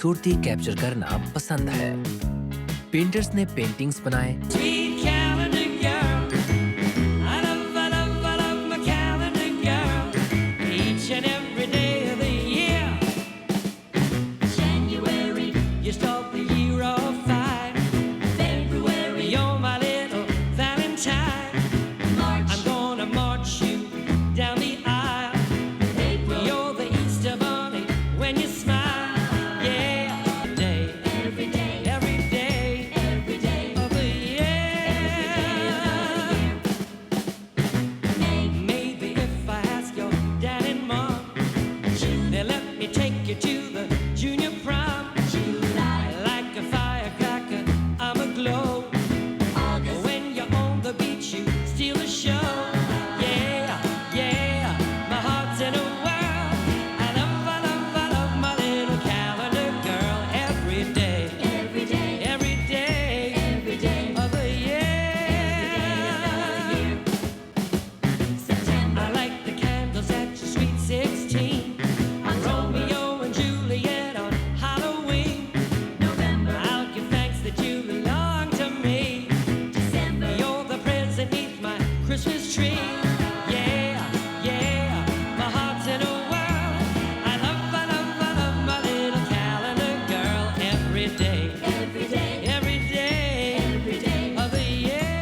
खूबसूरती कैप्चर करना पसंद है। पेंटर्स ने पेंटिंग्स बनाए, Sweet calendar girl, I love my calendar girl. Each and every day of the year. January, you start the year off fine. February, you're my little Valentine. March, I'm gonna march you down the aisle. April, you're the Easter bunny when you smile. Yeah, every day, every day of the year. Maybe if I ask your dad and mom, they'll let me take you to the junior prom. Like a firecracker, I'm aglow. When you're on the beach, you steal the show. Yeah, my heart's in a whirl. I love my little calendar girl. Every day of the year. I like the candles at your sweet 16. Romeo and Juliet on Halloween. November, I'll give thanks that you belong to me. December, you're the present beneath my Christmas tree. Yeah, my heart's in a whirl. I love my little calendar girl. Every day of the year.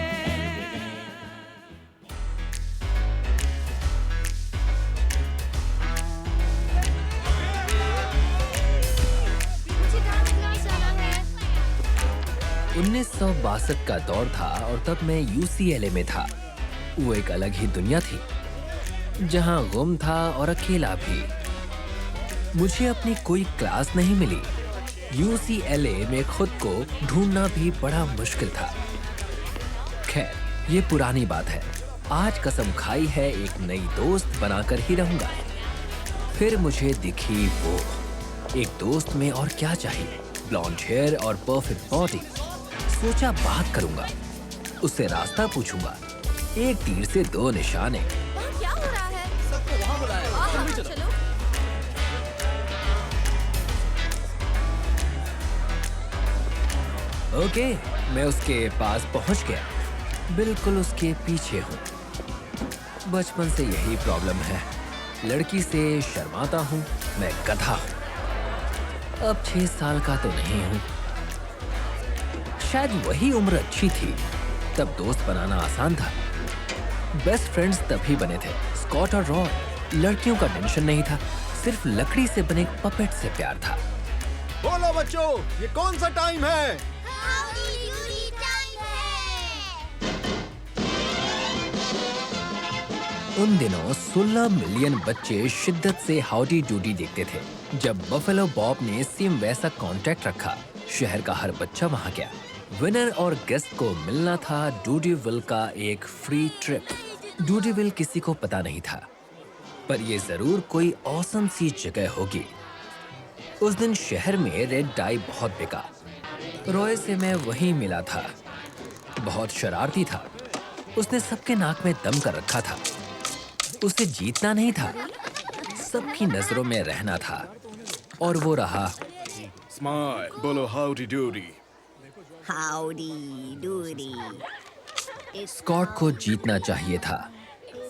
मुझे dance class जाना है। 1962 का दौर था और तब मैं UCLA में था। वो एक अलग ही दुनिया थी, जहां गुम था और अकेला भी। मुझे अपनी कोई क्लास नहीं मिली। UCLA में खुद को ढूंढना भी बड़ा मुश्किल था। खैर, ये पुरानी बात है। आज कसम खाई है एक नई दोस्त बनाकर ही रहूंगा। फिर मुझे दिखी वो एक दोस्त में, और क्या चाहिए, ब्लॉन्ड हेयर और परफेक्ट बॉडी। सोचा बात करूंगा, उससे रास्ता पूछूंगा। एक तीर से दो निशाने। वहाँ क्या हो रहा है? सबको वहाँ बुलाया। चलो। ओके, मैं उसके पास पहुंच गया। बिल्कुल उसके पीछे हूँ। बचपन से यही प्रॉब्लम है, लड़की से शर्माता हूँ। मैं गधा हूँ। अब 6 साल का तो नहीं हूँ। शायद वही उम्र अच्छी थी, तब दोस्त बनाना आसान था। बेस्ट फ्रेंड्स तभी बने थे, स्कॉट और रॉय। लड़कियों का टेंशन नहीं था, सिर्फ लकड़ी से बने पपेट से प्यार था। बोलो बच्चों, ये कौन सा टाइम है? उन दिनों 16 मिलियन बच्चे शिद्दत से हाउडी डूडी देखते थे। जब बफेलो बॉब ने सेम वैसा कॉन्ट्रैक्ट रखा, शहर का हर बच्चा वहां गया। विनर और गेस्ट को मिलना था डूडीविल का एक फ्री ट्रिप। डूडीविल किसी को पता नहीं था, पर ये जरूर कोई औसम सी जगह होगी। उस दिन शहर में रेड डाई बहुत बिका। रॉय से मैं वहीं मिला था। बहुत शरारती था। उसने सबके नाक में दम कर रखा था। उसे जीतना नहीं था, सबकी नजरों में रहना था। और वो रहा। स्माइल, बोलो howdy doody. Howdy doody. Scott को जीतना चाहिए था।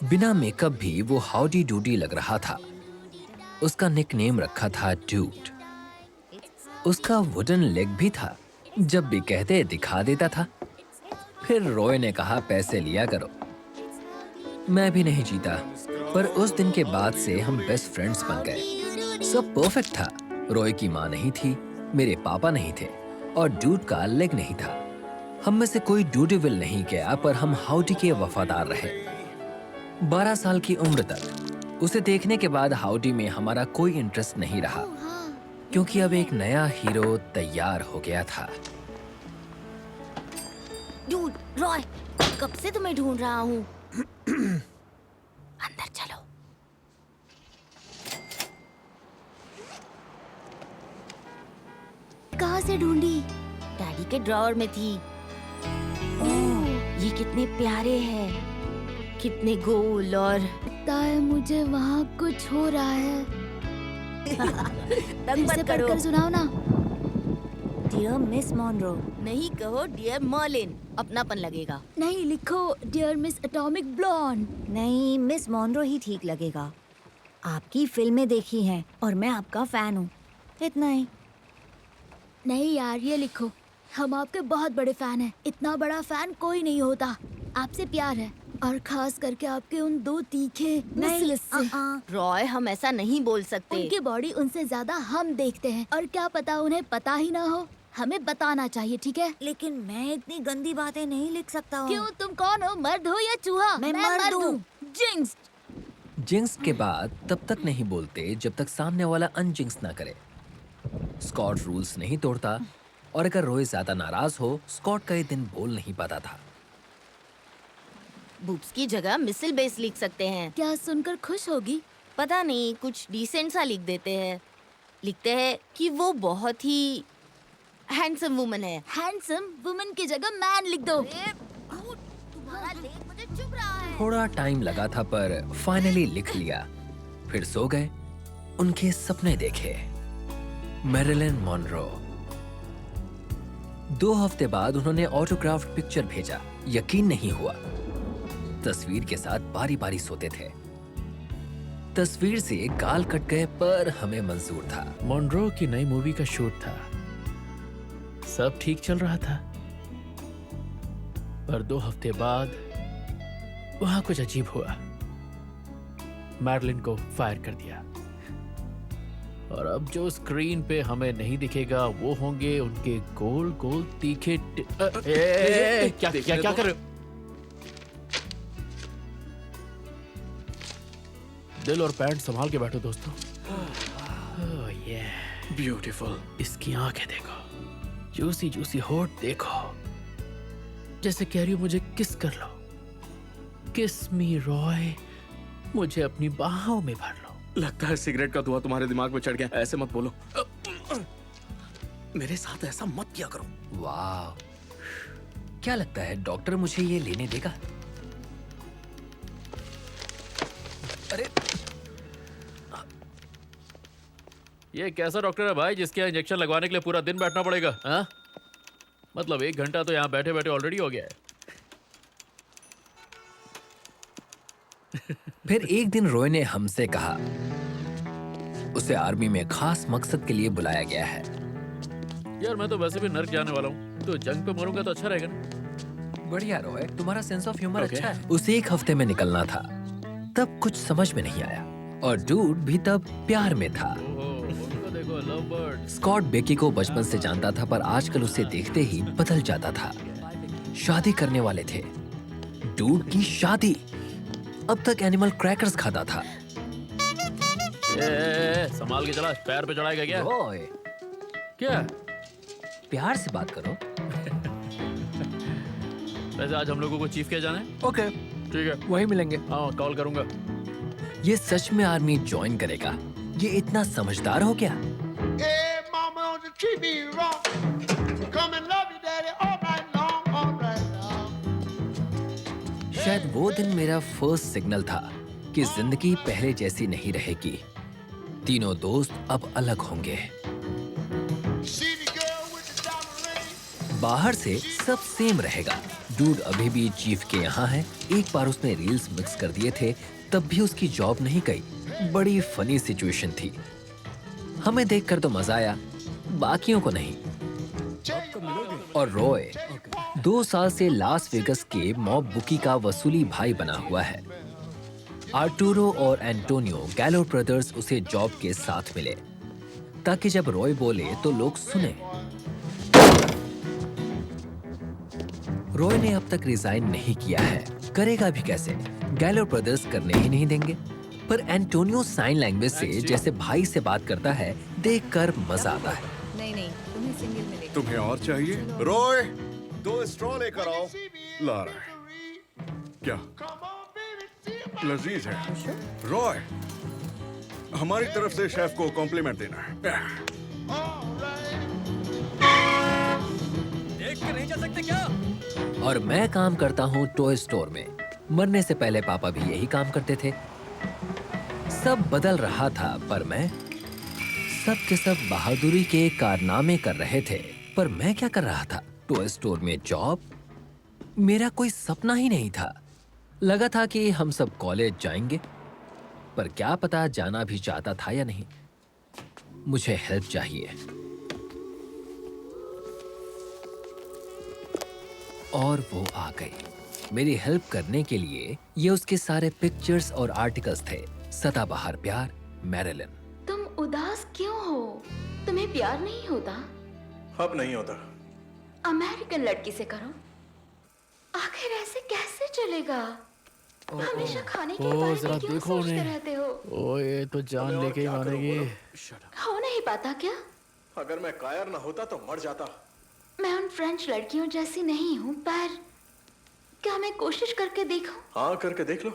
बिना मेकअप भी वो हाउडी डूडी लग रहा था। उसका निकनेम रखा था डूड। उसका वुडन लेग भी था, जब भी कहते दिखा देता था। फिर रॉय ने कहा पैसे लिया करो। मैं भी नहीं जीता, पर उस दिन के बाद से हम बेस्ट फ्रेंड्स बन गए। सब परफेक्ट था। रॉय की माँ नहीं थी, मेरे पापा नहीं थे, और डूड का लेग नहीं था। हम में से कोई डूडीविल नहीं गया, पर हम हाउडी के वफादार रहे 12 साल की उम्र तक। उसे देखने के बाद हाउडी में हमारा कोई इंटरेस्ट नहीं रहा, क्योंकि अब एक नया हीरो तैयार हो गया था। डूड, रॉय, कब से तुम्हें ढूंढ रहा हूँ। अंदर चलो। कहाँ से ढूंढी? डैडी के ड्रॉअर में थी। ओह, ये कितने प्यारे हैं, कितने गोल। और लगता है मुझे वहाँ कुछ हो रहा है। तंग इसे मत करो। पढ़कर सुनाओ ना। Dear Miss Monroe. नहीं कहो डियर मर्लिन, अपनापन लगेगा। नहीं, लिखो डियर मिस एटॉमिक ब्लॉन्ड। नहीं, मिस मॉनरो ही ठीक लगेगा। आपकी फिल्में देखी हैं और मैं आपका फैन हूँ, इतना ही। नहीं यार, ये लिखो, हम आपके बहुत बड़े फैन हैं। इतना बड़ा फैन कोई नहीं होता। आपसे प्यार है, और खास करके आपके उन दो तीखे मिसलिस से। रॉय, हम ऐसा नहीं बोल सकते। उनकी बॉडी उनसे ज्यादा हम देखते हैं, और क्या पता उन्हें पता ही ना हो। हमें बताना चाहिए, ठीक है? लेकिन मैं इतनी गंदी बातें नहीं लिख सकता हूँ। क्यों, तुम कौन हो, मर्द हो या चूहा? मैं मर्द हूँ। जिंक्स। जिंक्स के बाद तब तक नहीं बोलते जब तक सामने वाला अनजिंक्स ना करे। स्कॉट रूल्स नहीं तोड़ता, और अगर रॉय ज्यादा नाराज हो, स्कॉट कई दिन बोल नहीं पाता था। बुब्स की जगह मिसिल बेस लिख सकते हैं। क्या सुनकर खुश होगी? पता नहीं, कुछ डिसेंट सा लिख देते हैं। लिखते हैं कि वो बहुत ही हैंडसम वुमन है। हैंडसम वुमन की जगह मैन लिख दो। तुम्हारा लेख मुझे चुभ रहा है। थोड़ा टाइम लगा था, पर फाइनली लिख लिया। फिर सो गए, उनके सपने देखे। Marilyn Monroe. 2 हफ्ते बाद उन्होंने ऑटोग्राफ्ड पिक्चर भेजा। यकीन नहीं हुआ। तस्वीर के साथ बारी बारी सोते थे। तस्वीर से गाल कट गए, पर हमें मंजूर था। मॉनरो की नई मूवी का शूट था, सब ठीक चल रहा था, पर 2 हफ्ते बाद वहां कुछ अजीब हुआ। मैरिलिन को फायर कर दिया, और अब जो स्क्रीन पे हमें नहीं दिखेगा वो होंगे उनके गोल गोल तीखे क्या क्या क्या कर रहे हो? दिल और पैंट संभाल के बैठो दोस्तों। ब्यूटीफुल। इसकी आंखें देखो, जूसी जूसी होठ देखो, जैसे कह रही हो मुझे किस कर लो। किस मी रॉय, मुझे अपनी बाहों में भर लो। लगता है सिगरेट का धुआं तुम्हारे दिमाग में चढ़ गया। ऐसे मत बोलो, मेरे साथ ऐसा मत किया करो। वाह, क्या लगता है डॉक्टर मुझे ये लेने देगा? अरे, ये कैसा डॉक्टर है भाई जिसके यहाँ इंजेक्शन लगवाने के लिए पूरा दिन बैठना पड़ेगा? हाँ, मतलब 1 घंटा तो यहाँ बैठे बैठे ऑलरेडी हो गया है। फिर एक दिन रॉय ने हमसे कहा उसे आर्मी में खास मकसद के लिए बुलाया गया है। यार मैं तो वैसे भी नर्क जाने वाला हूँ, तो जंग पे मरूंगा तो अच्छा रहेगा ना। बढ़िया रॉय, तुम्हारा सेंस ऑफ ह्यूमर Okay. अच्छा है। उसे 1 हफ्ते में निकलना था, तब कुछ समझ में नहीं आया, और डूड भी तब प्यार में था। उनको देखो, लव बर्ड। स्कॉट बेकी को बचपन से जानता था, पर आजकल उसे देखते ही बदल जाता था। शादी करने वाले थे। डूड की शादी। अब तक एनिमल क्रैकर्स खाता था। संभाल के चला, पैर पे चढ़ाएगा क्या? रॉय, क्या? प्यार से बात करो। वैसे आज हम लोगों को चीफ क्या जाना है? ओके, ठीक है, वहीं मिलेंगे। हाँ कॉल करूंगा। ये सच में आर्मी ज्वाइन करेगा? ये इतना समझदार हो क्या? Hey, mama, don't you treat me wrong. Come and love you, daddy, all night long, all night long. शायद वो दिन मेरा फर्स्ट सिग्नल था कि जिंदगी पहले जैसी नहीं रहेगी। तीनों दोस्त अब अलग होंगे। See the girl with the diamond ring? बाहर से सब सेम रहेगा। डूड अभी भी चीफ के यहाँ है। एक बार उसने रील्स मिक्स कर दिए थे, तब भी उसकी जॉब नहीं गई। बड़ी फनी सिचुएशन थी। हमें देखकर तो मजा आया, बाकियों को नहीं। और रॉय 2 साल से लास वेगस के मॉब बुकी का वसूली भाई बना हुआ है। आर्टुरो और एंटोनियो गैलो ब्रदर्स उसे जॉब के साथ मिले, ताकि जब रॉय बोले तो लोग सुने। रॉय ने अब तक रिजाइन नहीं किया है, करेगा भी कैसे? गैलो ब्रदर्स करने ही नहीं देंगे। पर एंटोनियो साइन लैंग्वेज से जैसे भाई से बात करता है, देखकर मजा आता है। नहीं नहीं, तुम्हें सिंगल मिलेगा। तुम्हें और चाहिए? रॉय, 2 स्ट्रॉ लेकर आओ। ला रहा है। क्या लजीज है? रॉय, हमारी तरफ से शेफ को कॉम्प्लीमेंट देना है। देख के नहीं जा सकते क्या? और मैं काम करता हूँ टॉय स्टोर में। मरने से पहले पापा भी यही काम करते थे। सब बदल रहा था, पर मैं सब के सब बहादुरी के कारनामे कर रहे थे। पर मैं क्या कर रहा था? टॉय स्टोर में जॉब? मेरा कोई सपना ही नहीं था। लगा था कि हम सब कॉलेज जाएंगे, पर क्या पता जाना भी चाहता था या नहीं। मुझे हेल्प चाहिए। और वो आ गई मेरी हेल्प करने के लिए। ये उसके सारे पिक्चर्स और आर्टिकल्स थे। सदाबहार प्यार, मैरिलिन। तुम उदास क्यों हो? तुम्हें प्यार नहीं होता? अब नहीं होता। अमेरिकन लड़की से करो। आखिर ऐसे कैसे चलेगा? हमेशा खाने के बारे जरा में क्यों देखो सोचते उन्हें। रहते हो? ओ ये तो जान लेके ही मानेगी। हो नहीं पाता क्या? अगर मैं कायर ना होता तो मर जाता। मैं उन फ्रेंच लड़कियों जैसी नहीं हूँ, पर क्या मैं कोशिश करके देखूं? हाँ, करके देख लो।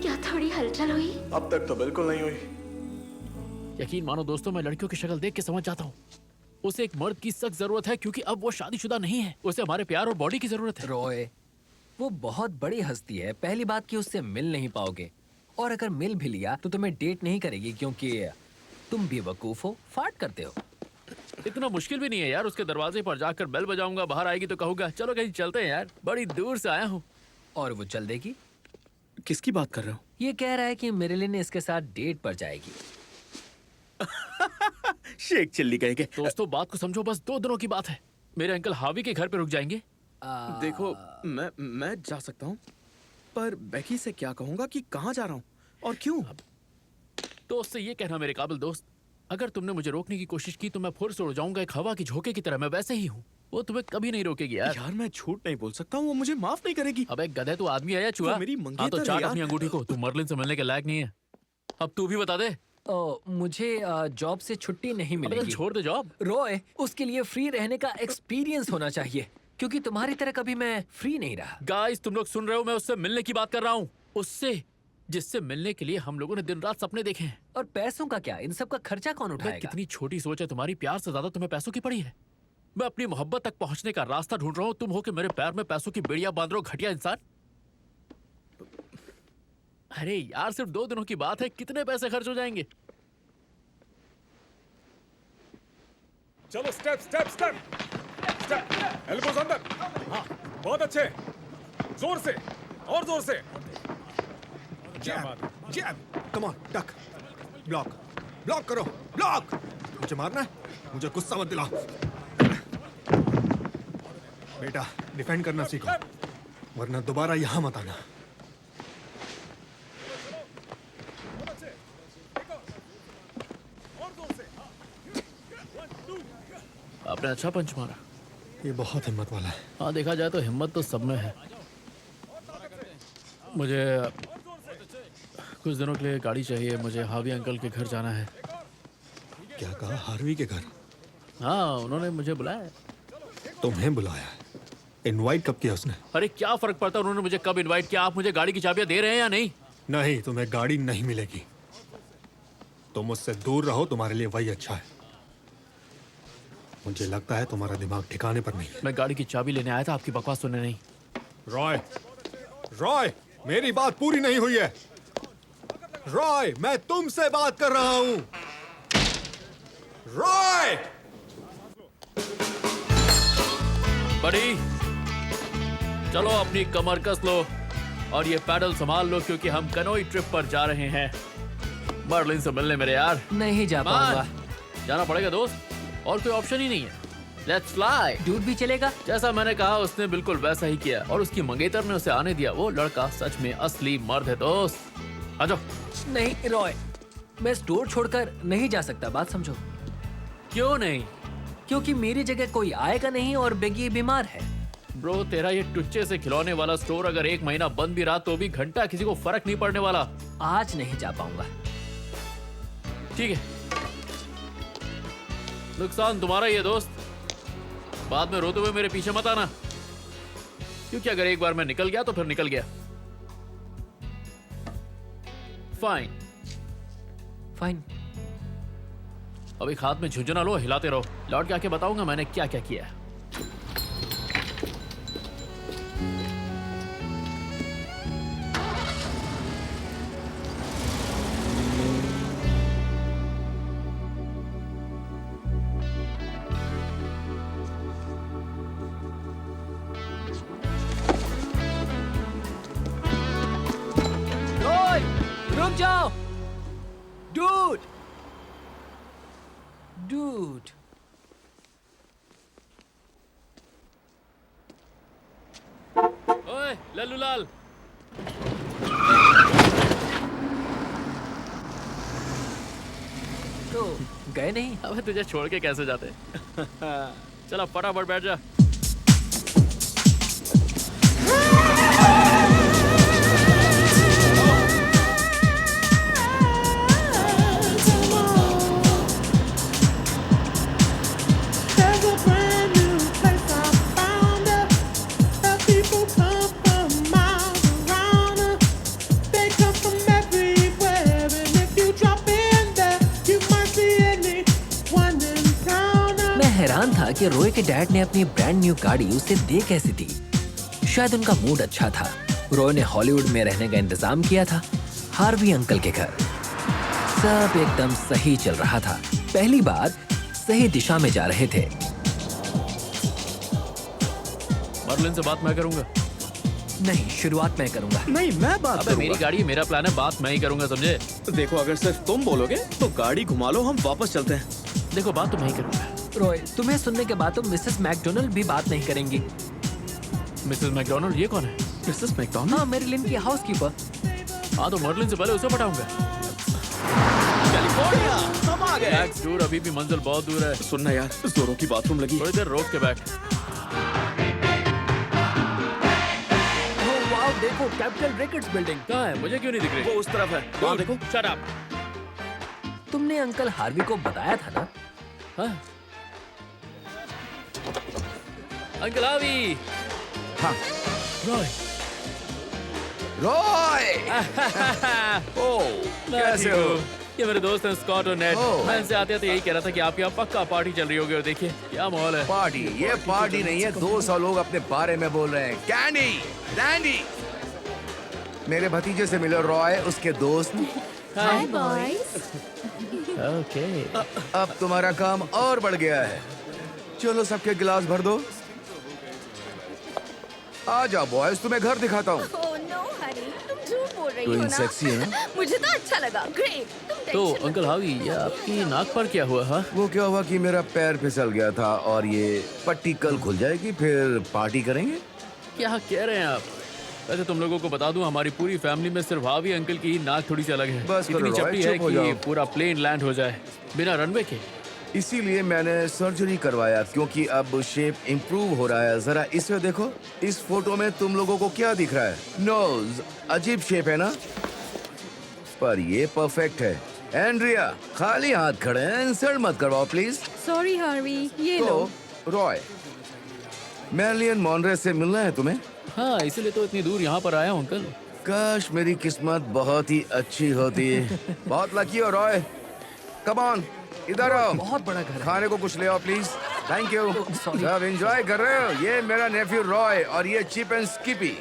क्या थोड़ी हलचल हुई? अब तक तो बिल्कुल नहीं हुई। यकीन मानो दोस्तों, मैं लड़कियों की शक्ल देख के समझ जाता हूँ। उसे एक मर्द की सख्त जरूरत है, क्योंकि अब वो शादीशुदा नहीं है। उसे हमारे प्यार और बॉडी की जरूरत है। रॉय, वो बहुत बड़ी हस्ती है। पहली बात कि उससे मिल नहीं पाओगे, और अगर मिल भी लिया तो तुम्हें डेट नहीं करेगी, क्योंकि तुम बेवकूफ हो, फाट करते हो। इतना मुश्किल भी नहीं है यार। उसके दरवाजे पर जाकर बेल बजाऊंगा, बाहर आएगी तो कहूंगा चलो कहीं चलते हैं यार, बड़ी दूर से आया हूँ। और वो चल देगी। किसकी बात कर रहे हो? ये कह रहा है कि मेरिलिन इसके साथ डेट पर जाएगी। शेख चिल्ली कहेंगे। दोस्तों बात को समझो, बस 2 दिनों की बात है। मेरे अंकल हावी के घर पे रुक जाएंगे। देखो, मैं जा सकता हूँ, पर बेकी से क्या कहूँगा कि कहाँ जा रहा हूँ और क्यों? दोस्त से ये कहना मेरे काबिल दोस्त, अगर तुमने मुझे रोकने की कोशिश की तो मैं फिर से उड़ जाऊंगा एक हवा की झोंके की तरह। मैं वैसे ही हूँ, वो तुम्हें कभी नहीं रोकेगी यार। यार मैं झूठ नहीं बोल सकता हूँ, वो मुझे माफ नहीं करेगी। अबे गधे, तू आदमी है या चूहा? वो मेरी हाँ तो मंगेतर चाट है अपनी यार। अंगूठी को। तू मर्लिन से मिलने के लायक नहीं है। अब तू भी बता दे। मुझे जॉब से छुट्टी नहीं अबे मिलेगी। छोड़ दे जॉब। रॉय, उसके लिए फ्री रहने का एक्सपीरियंस होना चाहिए, क्योंकि तुम्हारी तरह कभी मैं फ्री नहीं रहा। गाइस तुम लोग सुन रहे हो, मैं उससे मिलने की बात कर रहा हूँ। उससे जिससे मिलने के लिए हम लोगों ने दिन रात सपने देखे हैं। और पैसों का क्या? इन सब का खर्चा कौन अबे उठाएगा? कितनी छोटी सोच है तुम्हारी। प्यार से ज्यादा तुम्हें पैसों की पड़ी है। मैं अपनी मोहब्बत तक पहुंचने का रास्ता ढूंढ रहा हूँ, तुम हो के मेरे पैर में पैसों की बेड़ियां बांध रहे हो, घटिया इंसान। अरे यार सिर्फ 2 दिनों की बात है, कितने पैसे खर्च हो जाएंगे? चलो step step step step, elbows अंदर। हाँ, बहुत अच्छे, जोर से और जोर से। जैब, जैब, कम ऑन, टक, ब्लॉक, ब्लॉक करो, ब्लॉक। मुझे मारना है, मुझे गुस्सा मत दिलाओ। बेटा, डिफेंड करना सीखो, वरना दोबारा यहाँ मत आना। आपने अच्छा पंच मारा। ये बहुत हिम्मत वाला है। हाँ देखा जाए तो हिम्मत तो सब में है। मुझे कुछ दिनों के लिए गाड़ी चाहिए। मुझे हावी अंकल के घर जाना है। क्या कहा? हार्वी के घर? हाँ उन्होंने मुझे बुलाया। तुम्हें बुलाया? इनवाइट कब किया उसने? अरे क्या फर्क पड़ता है उन्होंने मुझे कब इनवाइट किया। आप मुझे गाड़ी की चाबियां दे रहे हैं या नहीं? नहीं, तुम्हें गाड़ी नहीं मिलेगी। तुम मुझसे दूर रहो, तुम्हारे लिए वही अच्छा है। मुझे लगता है तुम्हारा दिमाग ठिकाने पर नहीं है। मैं गाड़ी की चाबी लेने आया था, आपकी बकवास सुनने नहीं। रॉय, रॉय, मेरी बात पूरी नहीं हुई है। रॉय, मैं तुमसे बात कर रहा हूं। रॉय! बड़ी चलो अपनी कमर कस लो और ये पैडल संभाल लो, क्योंकि हम कनोई ट्रिप पर जा रहे हैं। मर्लिन से मिलने मेरे यार। नहीं जा पाऊंगा। जाना पड़ेगा दोस्त, और कोई ऑप्शन ही नहीं है। Let's fly. डूड भी चलेगा? जैसा मैंने कहा उसने बिल्कुल वैसा ही किया, और उसकी मंगेतर ने उसे आने दिया। वो लड़का सच में असली मर्द है दोस्त। आ जाओ। नहीं रॉय, मैं स्टोर छोड़कर नहीं जा सकता। बात समझो। क्यों नहीं? क्योंकि मेरी जगह कोई आएगा नहीं और बेगी बीमार है। ब्रो तेरा ये टुच्चे से खिलौने वाला स्टोर अगर 1 महीना बंद भी रहा तो भी घंटा किसी को फर्क नहीं पड़ने वाला। आज नहीं जा पाऊंगा। ठीक है, नुकसान तुम्हारा ही है दोस्त। बाद में रोते हुए मेरे पीछे मत आना, क्योंकि अगर एक बार मैं निकल गया तो फिर निकल गया। फाइन। फाइन। अब एक हाथ में झुंझुना लो, हिलाते रहो। लौट के आके बताऊंगा मैंने क्या क्या किया है। रॉय, रुक जाओ। Dude, dude. ओए लल्लू लाल, तो गए नहीं? अबे तुझे छोड़ के कैसे जाते? चलो फटाफट बैठ जा। There's a brand new place I found where people come from miles around. They come from everywhere, and if you drop in there, you might see anyone in town. मैं हैरान था कि रॉय के डैड ने अपनी ब्रांड न्यू गाड़ी उसे दे कैसे दी। शायद उनका मूड अच्छा था। रॉय ने हॉलीवुड में रहने का इंतजाम किया था, हार्वी अंकल के घर। सब एकदम सही चल रहा था। पहली बार सही दिशा में जा रहे थे। मर्लिन से बात मैं करूंगा। नहीं, शुरुआत मैं करूंगा। नहीं, मैं बात अबे करूंगा। मेरी गाड़ी है, मेरा प्लान है, बात मैं ही करूंगा, समझे? देखो, अगर सिर्फ तुम बोलोगे तो गाड़ी घुमा लो, हम वापस चलते हैं। देखो बात तो मैं ही करूंगा। रॉय, तुम्हें सुनने के बाद तो मिसेस मैकडोनल्ड भी बात नहीं करेंगी। मिसेस मैकडोनल्ड ये कौन है? Mrs McDonald? हाँ, मेरिलिन की हाउसकीपर। हाँ तो मर्लिन से पहले उसे पटाऊंगा। कैलिफोर्निया, हम आ गए। रिलैक्स डूड, अभी भी मंजिल बहुत दूर है। सुनना यार, जोरों की बाथरूम लगी। थोड़ी देर रोक के बैठ। ओह वाओ, देखो कैपिटल रिकॉर्ड्स बिल्डिंग। कहाँ है? मुझे क्यों नहीं दिख रही? वो उस तरफ है, वहाँ देखो। Shut up. तुमने अंकल हार्वी को बताया था ना? हाँ? Uncle Harvey. हाँ। रॉय। रॉय! ओह, कैसे हो? ये मेरे दोस्त हैं स्कॉट और नेड। ओह। मैं इनसे आते थे यही कह रहा था कि आपके यहाँ पक्का पार्टी चल रही होगी, और देखिए क्या माहौल है। पार्टी? ये पार्टी नहीं है, 200 लोग अपने बारे में बोल रहे हैं। Candy, dandy. मेरे भतीजे से मिलो रॉय, उसके दोस्त। हाय बॉयज। ओके। अब तुम्हारा काम और बढ़ गया है। चलो सबके गिलास भर दो। आ जाओ बॉयज, तुम्हें घर दिखाता हूँ। ओह नो हनी, तुम झूठ बोल रही हो ट्विन ना? सेक्सी है ना? मुझे तो अच्छा लगा। ग्रेट। तुम तो टेंशन अंकल हार्वी, ये आपकी नाक पर क्या हुआ? हाँ? वो क्या हुआ कि मेरा पैर फिसल गया था और ये पट्टी कल खुल जाएगी, फिर पार्टी करेंगे। क्या कह रहे हैं आप? वैसे तुम लोगों को बता दूं, हमारी पूरी फैमिली में सिर्फ हार्वी अंकल की ही नाक थोड़ी सी अलग है। बस करो इतनी रॉय, चपटी है चुप हो कि जाओ। पूरा प्लेन लैंड हो जाए बिना रनवे के। इसीलिए मैंने सर्जरी करवाया, क्योंकि अब शेप इम्प्रूव हो रहा है। जरा इसे देखो, इस फोटो में तुम लोगों को क्या दिख रहा है? नोज अजीब शेप है ना, पर ये परफेक्ट है। एंड्रिया, खाली हाथ खड़े हैं, इंसल्ट मत करवाओ प्लीज। सॉरी हार्वी, ये लो। तो रॉय, मैरिलिन मॉनरे से मिलना है तुम्हें? हाँ, इसीलिए तो इतनी दूर यहाँ पर आया हूँ अंकल। काश मेरी किस्मत बहुत ही अच्छी होती। बहुत लकी हो रॉय। कम ऑन, इधर आओ। बहुत बड़ा घर है। खाने को कुछ ले आओ प्लीज। Thank you. सब एंजॉय कर रहे हो? ये मेरा नेफ्यू रॉय और ये चिप एंड स्किपी।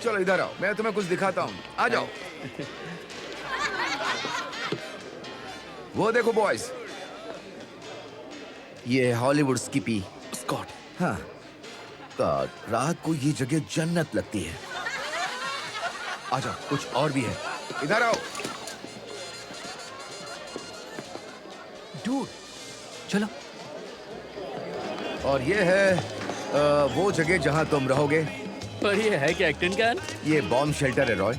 चलो इधर आओ, मैं तुम्हें कुछ दिखाता हूँ। आ जाओ। वो देखो बॉयज, ये हॉलीवुड स्किपी। स्कॉट। हाँ, रात को ये जगह जन्नत लगती है। आ जाओ, कुछ और भी है। इधर आओ। डूड, चलो। और ये है वो जगह जहां तुम रहोगे। पर ये है क्या एक्टिंग कैन? ये बॉम्ब शेल्टर है रॉय।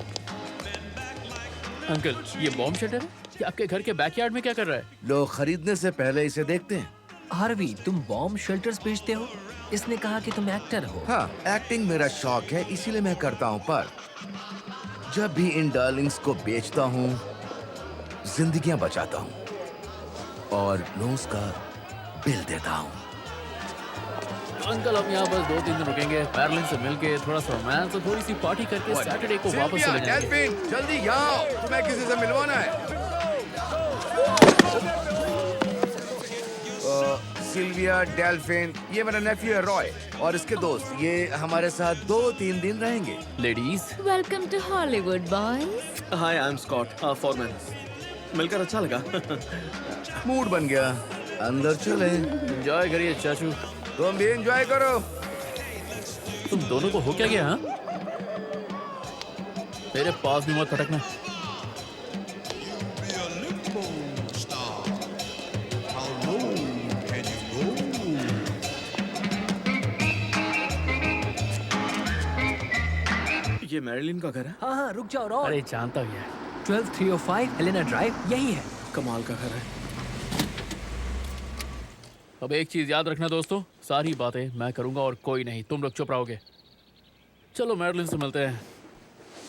अंकल, ये बॉम्ब शेल्टर है? ये आपके घर के बैकयार्ड में क्या कर रहा है? लोग खरीदने से पहले इसे देखते हैं। हार्वी, तुम बॉम्ब शेल्टर्स बेचते हो? इसने कहा कि तुम एक्टर हो। हाँ, एक्टिंग मेरा शौक है, इसीलिए मैं करता हूँ। पर जब भी इन डार्लिंग्स को बेचता हूँ, जिंदगियां बचाता हूँ और नोज का बिल देता हूँ। अंकल हम यहाँ बस 2-3 दिन रुकेंगे, मैरलिन से मिलके थोड़ा सा रोमांस और थोड़ी सी पार्टी करके सैटरडे को वापस सिल्विया, चले जाएंगे। डेल्फिन, जल्दी यहाँ आओ, तुम्हें किसी से मिलवाना है। सिल्विया, डेल्फिन, ये मेरा नेफ्यू है रॉय और इसके दोस्त, ये हमारे साथ 2-3 दिन रहेंगे। Ladies, welcome to Hollywood boys. Hi, I am Scott, Foreman. मिलकर अच्छा लगा। मूड बन गया, अंदर चले। एंजॉय करिए चाचू। तुम भी एंजॉय करो। तुम दोनों को हो क्या गया? हाँ, मेरे पास भी मत फटकना। ये मैरिलिन का घर है? हाँ हाँ, रुक जाओ रॉय। अरे जानता ही है। 12305 हेलेना ड्राइव, यही है। कमाल का घर है। अब एक चीज याद रखना दोस्तों, सारी बातें मैं करूंगा और कोई नहीं, तुम लोग चुप रहोगे। चलो मैरिलिन से मिलते हैं।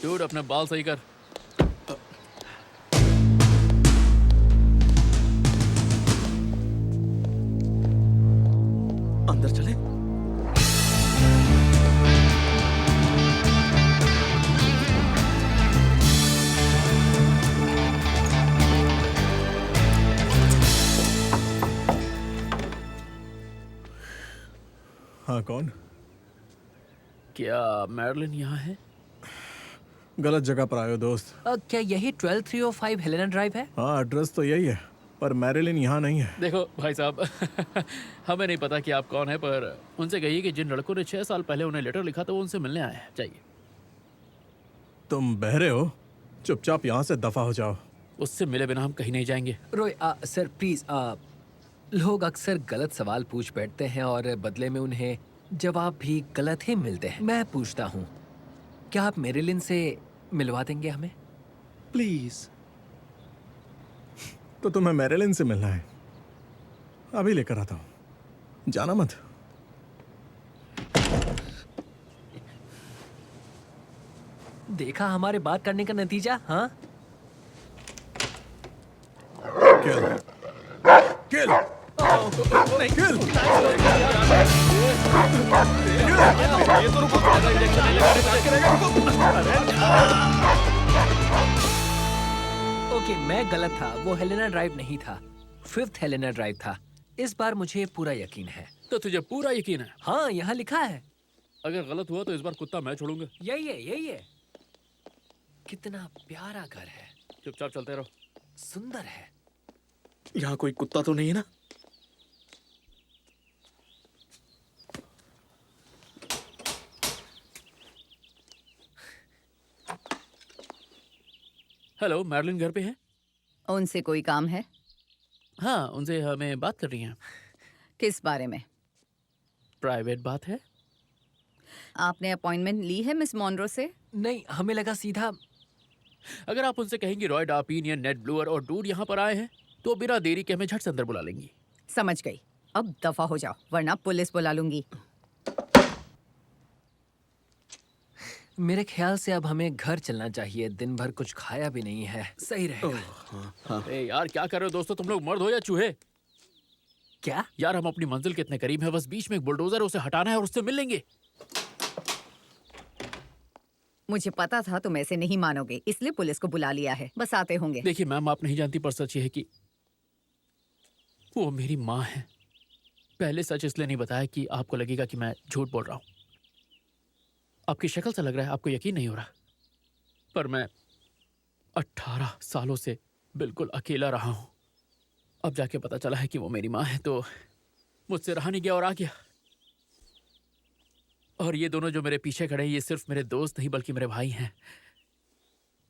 डूड अपने बाल सही कर। अंदर चले। हाँ, कौन? क्या मैरिलिन यहाँ है? गलत जगह पर आए हो दोस्त। क्या यही 12305 हेलेना ड्राइव है? हाँ, एड्रेस तो यही है, पर मैरिलिन यहाँ नहीं है। देखो भाई साहब हमें नहीं पता कि आप कौन है, पर उनसे कहिए कि जिन लड़कों ने 6 साल पहले उन्हें लेटर लिखा था वो उनसे मिलने आए हैं। जाइए। तुम बहरे हो, चुपचाप यहाँ से दफा हो जाओ। उससे मिले बिना हम कहीं नहीं जाएंगे। रॉय सर प्लीज, लोग अक्सर गलत सवाल पूछ बैठते हैं और बदले में उन्हें जवाब भी गलत ही मिलते हैं। मैं पूछता हूँ, क्या आप मैरिलिन से मिलवा देंगे हमें? प्लीज। तो तुम्हें मैरिलिन से मिलना है? अभी लेकर आता हूँ, जाना मत। देखा हमारे बात करने का नतीजा? हाँ, किल, किल, किल। ओके, मैं गलत था। वो हेलेना ड्राइव नहीं था, 5th हेलेना ड्राइव था। इस बार मुझे पूरा यकीन है। तो तुझे पूरा यकीन है? हाँ, यहाँ लिखा है। अगर गलत हुआ तो इस बार कुत्ता मैं छोड़ूंगा। यही है, यही है। कितना प्यारा घर है। चुपचाप चलते रहो। सुंदर है। यहाँ कोई कुत्ता तो नहीं है ना? हेलो, मैरिलिन घर पे है? उनसे कोई काम है? हाँ, उनसे हमें बात कर रही हैं। किस बारे में? प्राइवेट बात है। आपने अपॉइंटमेंट ली है मिस मॉनरो से? नहीं, हमें लगा सीधा। अगर आप उनसे कहेंगी रॉय डार्पिन या नेड ब्लूअर और डूड यहाँ पर आए हैं तो बिना देरी के हमें झट से अंदर बुला लेंगी। समझ गई। अब दफा हो जाओ वरना पुलिस बुला लूंगी। मेरे ख्याल से अब हमें घर चलना चाहिए। दिन भर कुछ खाया भी नहीं है। सही रहेगा। ए यार, क्या कर रहे हो दोस्तों? तुम लोग मर्द हो या चूहे? क्या यार, हम अपनी मंजिल के इतने करीब हैं, बस बीच में एक बुलडोजर है, उसे हटाना है और उससे मिल लेंगे। मुझे पता था तुम ऐसे नहीं मानोगे, इसलिए पुलिस को बुला लिया है। बस आते होंगे। देखिए मैम, आप नहीं जानती, पर सच ये है कि वो मेरी माँ है। पहले सच इसलिए नहीं बताया कि आपको लगेगा कि मैं झूठ बोल रहा हूँ। आपकी शक्ल से लग रहा है आपको यकीन नहीं हो रहा, पर मैं 18 सालों से बिल्कुल अकेला रहा हूँ। अब जाके पता चला है कि वो मेरी माँ है, तो मुझसे रहा नहीं गया और आ गया। और ये दोनों जो मेरे पीछे खड़े हैं, ये सिर्फ मेरे दोस्त नहीं बल्कि मेरे भाई हैं।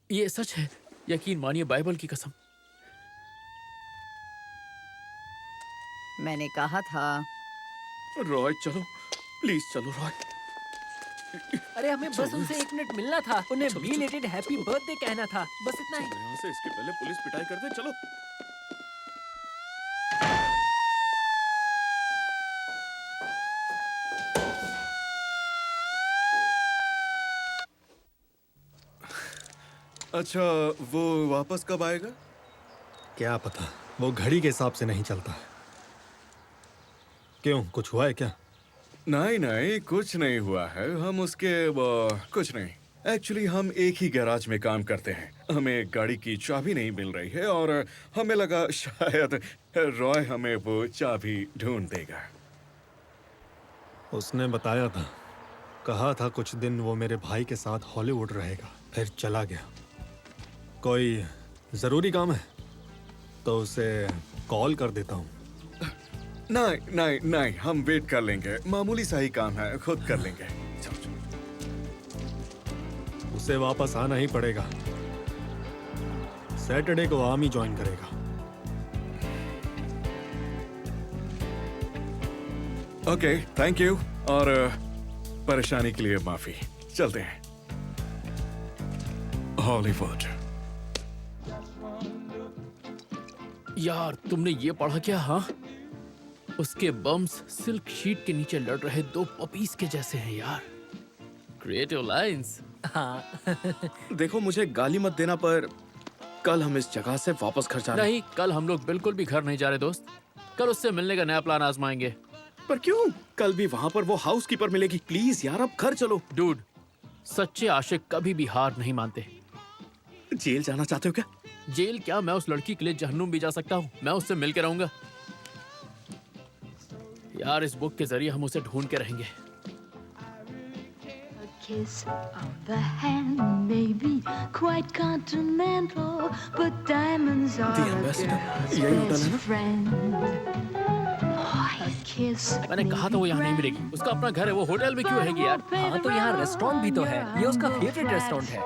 ये सच है, यकीन मानिए, बाइबल की कसम। मैंने कहा था। रॉय चलो, प्लीज चलो रॉय। अरे हमें बस उनसे 1 मिनट मिलना था। उन्हें बिलेटेड हैप्पी बर्थडे कहना था, बस इतना ही। यहाँ से इसके पहले पुलिस पिटाई कर दे। चलो। अच्छा, वो वापस कब आएगा? क्या पता, वो घड़ी के हिसाब से नहीं चलता है। क्यों, कुछ हुआ है क्या? नहीं नहीं, कुछ नहीं हुआ है। हम उसके कुछ नहीं। एक्चुअली हम एक ही गैराज में काम करते हैं। हमें गाड़ी की चाबी नहीं मिल रही है और हमें लगा शायद रॉय हमें वो चाबी ढूंढ देगा। उसने बताया था, कहा था कुछ दिन वो मेरे भाई के साथ हॉलीवुड रहेगा, फिर चला गया। कोई जरूरी काम है तो उसे कॉल कर देता हूँ। नहीं नहीं नहीं, हम वेट कर लेंगे। मामूली सा ही काम है, खुद कर लेंगे। चलो चलो। उसे वापस आना ही पड़ेगा। सैटरडे को आर्मी ज्वाइन करेगा। ओके, थैंक यू और परेशानी के लिए माफी। चलते हैं हॉलीवुड। यार तुमने ये पढ़ा क्या? हाँ, उसके बम्स सिल्क शीट के नीचे लड़ रहे दो पपीज के जैसे हैं यार। Creative lines. हाँ। देखो, मुझे गाली मत देना, पर कल हम इस जगह से वापस घर जा रहे हैं। नहीं, कल हम लोग बिल्कुल भी घर नहीं जा रहे दोस्त। कल उससे मिलने का नया प्लान आजमाएंगे। पर क्यों? कल भी वहाँ पर वो हाउस कीपर मिलेगी। प्लीज यार, अब घर चलो। डूड, सच्चे आशिक कभी भी हार नहीं मानते। जेल जाना चाहते हो क्या? जेल क्या, मैं उस लड़की के लिए जहन्नुम भी जा सकता हूँ। मैं उससे मिल के रहूंगा। यार इस बुक के जरिए हम उसे ढूंढ के रहेंगे। Kiss of the hand may be quite continental, but diamonds are a girl's best friend. A kiss. मैंने कहा था वो यहाँ नहीं मिलेगी। उसका अपना घर है, वो होटल में क्यों रहेगी यार? हाँ तो यहाँ रेस्टोरेंट भी तो है। ये उसका फेवरेट रेस्टोरेंट है।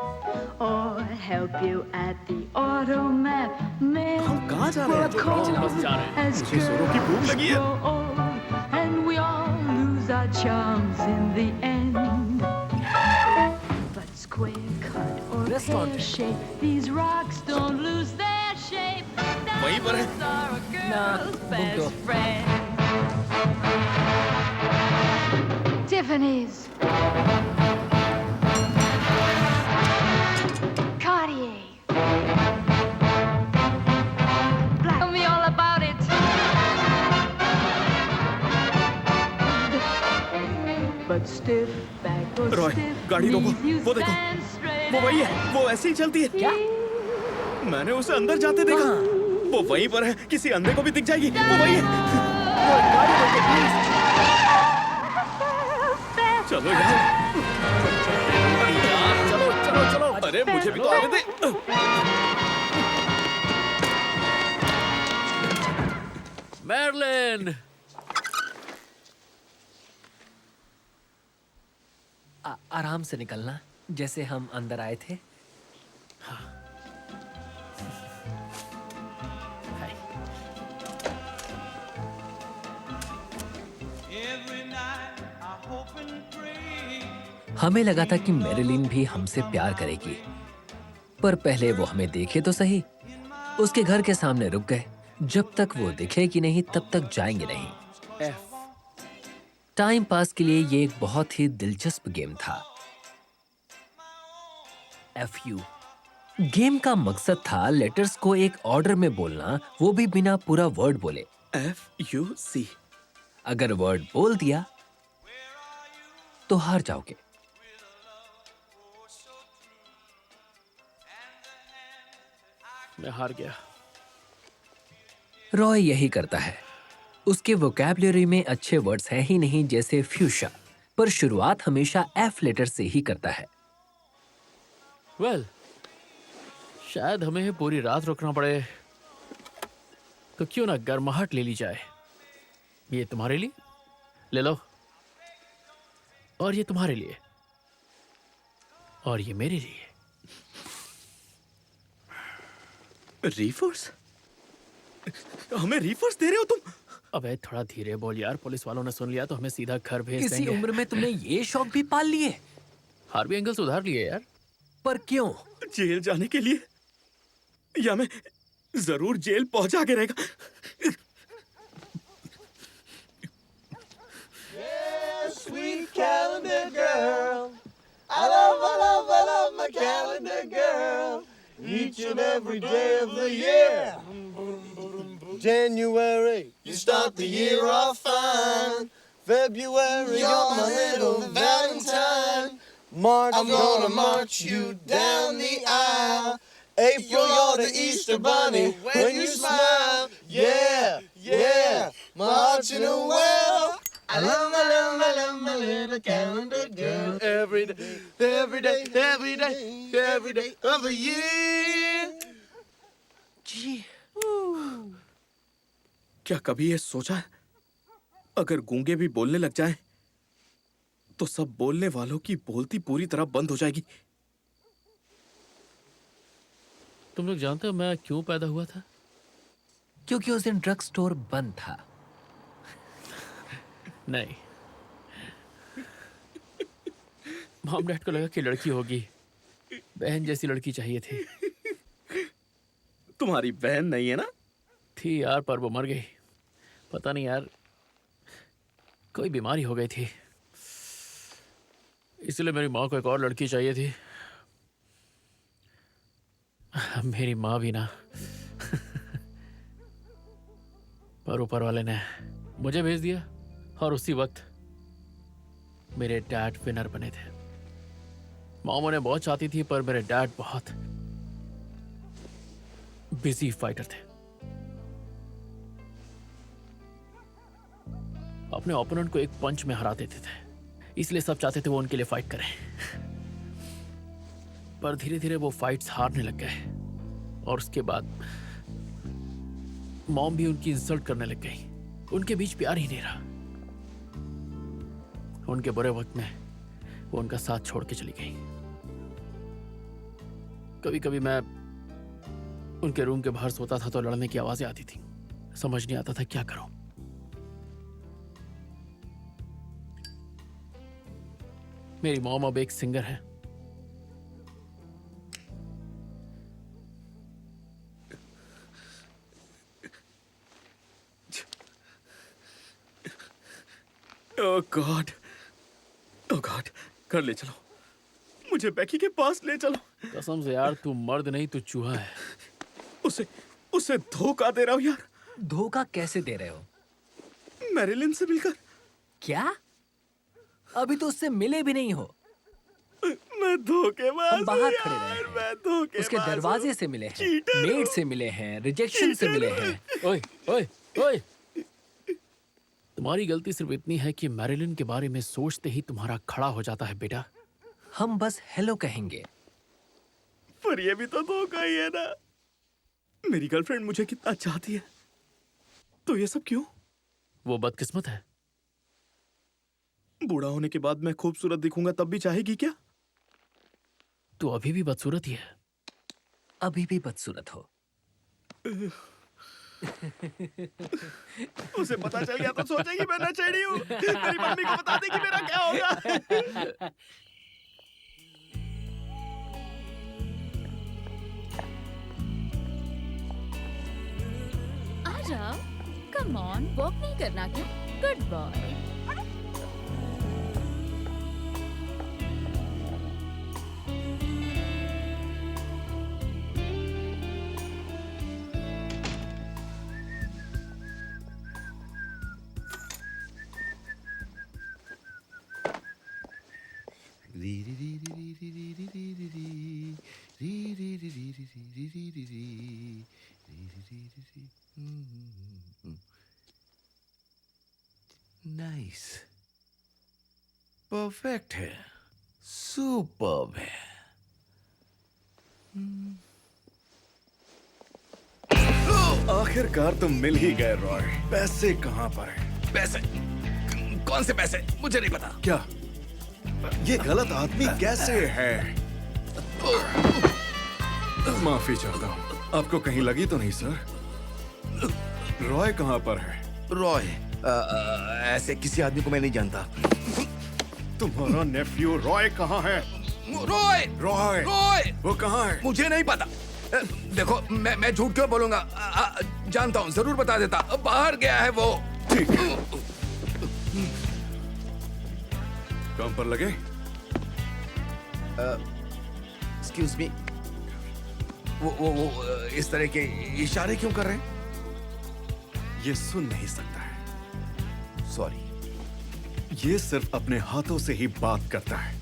Or help you at the automat. हम कहाँ जा रहे हैं? बस जा रहे हैं। As मुझे जोरों की भूख लगी है। grow old, and we all lose our charms in the end. But square cut or pear shape, these rocks don't lose their shape. वहीं पर है। Diamonds are a girl's best friend. Tiffany's, Cartier, Black. Tell me all about it. But stiff back or Roy, stiff गाड़ी रोको। knees, you वो देखो, stand straight वो वही है। वो ऐसे ही चलती है। क्या? मैंने उसे अंदर जाते देखा। वो वहीं पर है। किसी अंधे को भी दिख जाएगी। वो वही है। चलो यार। चलो चलो चलो। अरे मुझे भी तो आने दे। मैरलिन, आराम से निकलना, जैसे हम अंदर आए थे। हमें लगा था कि मैरिलिन भी हमसे प्यार करेगी, पर पहले वो हमें देखे तो सही। उसके घर के सामने रुक गए। जब तक वो दिखेगी नहीं तब तक जाएंगे नहीं। टाइम पास के लिए ये एक बहुत ही दिलचस्प गेम था। FU। गेम का मकसद था लेटर्स को एक ऑर्डर में बोलना, वो भी बिना पूरा वर्ड बोले। FUC। अगर वर्ड बोल दिया तो हार जाओगे। मैं हार गया। रॉय यही करता है। उसके वोकैबुलरी में अच्छे वर्ड्स हैं ही नहीं, जैसे फ्यूशा, पर शुरुआत हमेशा F लेटर से ही करता है। वेल, शायद हमें पूरी रात रुकना पड़े, तो क्यों ना गर्माहट ले ली जाए। ये तुम्हारे लिए ले लो, और ये तुम्हारे लिए, और ये मेरे लिए। रीफर्स? हमें रीफर्स दे रहे हो तुम? अबे थोड़ा धीरे बोल यार, पुलिस वालों ने सुन लिया तो हमें सीधा घर भेज इसी देंगे। उम्र में तुमने ये शौक भी पाल लिए? हार्वी एंगल से उधार लिए यार। पर क्यों? जेल जाने के लिए? या मैं जरूर जेल पहुंचा के रहेगा। Sweet calendar girl, I love my calendar girl. Each and every day of the year. January, you start the year off fine. February, you're my little Valentine. March, I'm gonna march you down the aisle. April, you're the Easter bunny when you smile. Yeah, yeah, marching a well. I love my little calendar girl. Every day, every day, every day, every day of the year. जी क्या कभी ये सोचा है अगर गूंगे भी बोलने लग जाएं तो सब बोलने वालों की बोलती पूरी तरह बंद हो जाएगी। तुम लोग जानते हो मैं क्यों पैदा हुआ था? क्योंकि उस दिन ड्रग स्टोर बंद था। नहीं, मॉम डैड को लगा कि लड़की होगी, बहन जैसी लड़की चाहिए थी। तुम्हारी बहन नहीं है ना? थी यार, पर वो मर गई। पता नहीं यार, कोई बीमारी हो गई थी, इसलिए मेरी माँ को एक और लड़की चाहिए थी। मेरी माँ भी ना। पर ऊपर वाले ने मुझे भेज दिया और उसी वक्त मेरे डैड विनर बने थे। मॉम उन्हें बहुत चाहती थी पर मेरे डैड बहुत बिजी फाइटर थे। अपने ओपोनेंट को एक पंच में हरा देते थे, इसलिए सब चाहते थे वो उनके लिए फाइट करें। पर धीरे धीरे वो फाइट्स हारने लग गए और उसके बाद मॉम भी उनकी इंसल्ट करने लग गई। उनके बीच प्यार ही नहीं रहा। उनके बुरे वक्त में वो उनका साथ छोड़ के चली गई। कभी कभी मैं उनके रूम के बाहर सोता था तो लड़ने की आवाजें आती थी। समझ नहीं आता था क्या करूं। मेरी मॉम अब एक सिंगर है। ओह गॉड, ओह गॉड, कर ले चलो, मुझे बेकी के पास ले चलो। कसम से यार, तू मर्द नहीं, तू चूहा है। उसे धोखा दे रहा हूं यार। धोखा कैसे दे रहे हो? मैरिलिन से मिलकर। क्या? अभी तो उससे मिले भी नहीं हो। मैं धोखेबाज हम बाहर खड़े रहे हैं। मैं धोखेबाज उसके दरवाजे से मिले हैं, चीटर मेड से मिले हैं, रिजेक्शन से मिले हैं। ओए ओए ओए, तुम्हारी गलती सिर्फ इतनी है कि मैरिलिन के बारे में सोचते ही तुम्हारा खड़ा हो जाता है बेटा। हम बस हेलो कहेंगे। पर ये भी तो धोखा ही है ना। मेरी गर्लफ्रेंड मुझे कितना चाहती है, तो ये सब क्यों? वो बदकिस्मत है। बूढ़ा होने के बाद मैं खूबसूरत दिखूंगा तब भी चाहेगी क्या? तू अभी भी बदसूरत ही है। अभी भी बदसूरत हो। उसे पता चल गया तो सोचेगी मैं नशेड़ी हूँ। मेरी मम्मी को बता दे कि मेरा क्या होगा। आजा, कम ऑन, वॉक नहीं करना क्या? Good boy. नाइस, परफेक्ट है, सुपर्ब है। आखिरकार तुम मिल ही गए रॉय। पैसे कहाँ पर हैं? पैसे? कौन से पैसे? मुझे नहीं पता। क्या ये गलत आदमी कैसे है? माफी चाहता हूँ, आपको कहीं लगी तो नहीं सर? रॉय कहाँ पर है? रॉय? ऐसे किसी आदमी को मैं नहीं जानता। तुम्हारा नेफ्यू रॉय कहाँ है? रॉय? रॉय? रॉय? वो कहाँ है? मुझे नहीं पता। देखो, मैं झूठ क्यों बोलूंगा? जानता हूँ, जरूर बता देता। बाहर गया है वो। ठीक है। काम पर लगे? एक्सक्यूज मी, वो इस तरह के इशारे क्यों कर रहे हैं? ये सुन नहीं सकता है। सॉरी। ये सिर्फ अपने हाथों से ही बात करता है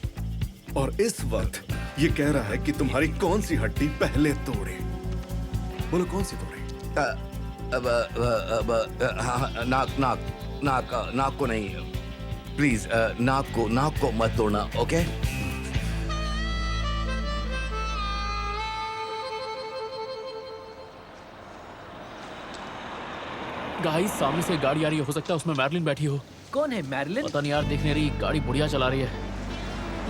और इस वक्त ये कह रहा है कि तुम्हारी कौन सी हड्डी पहले तोड़े। बोलो कौन सी तोड़े? नाक को नहीं, प्लीज नाक को मत तोड़ना, ओके? गाइस सामने से गाड़ी आ रही है, हो सकता है उसमें मैरलिन बैठी हो। कौन है मैरलिन? पता नहीं यार, देख नहीं रही, गाड़ी बढ़िया चला रही है।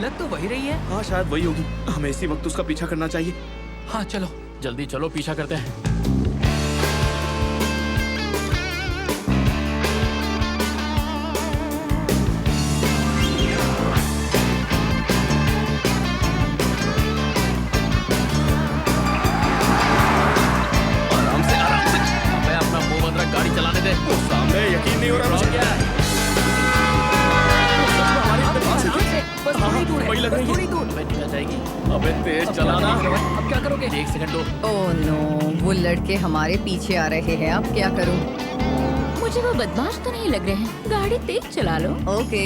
लग तो वही रही है। हाँ शायद वही होगी, हमें इसी वक्त उसका पीछा करना चाहिए। हाँ चलो जल्दी चलो, पीछा करते हैं। गाड़ी चलाने दे। सामने यकीन नहीं हो रहा मुझे। वही लग रही है। थोड़ी दूर आ जाएगी। अबे तेज चलाना। अब क्या करोगे? एक सेकंड दो। ओह नो, वो लड़के हमारे पीछे आ रहे हैं, अब क्या करूं? मुझे वो बदमाश तो नहीं लग रहे हैं। गाड़ी तेज चला लो। ओके।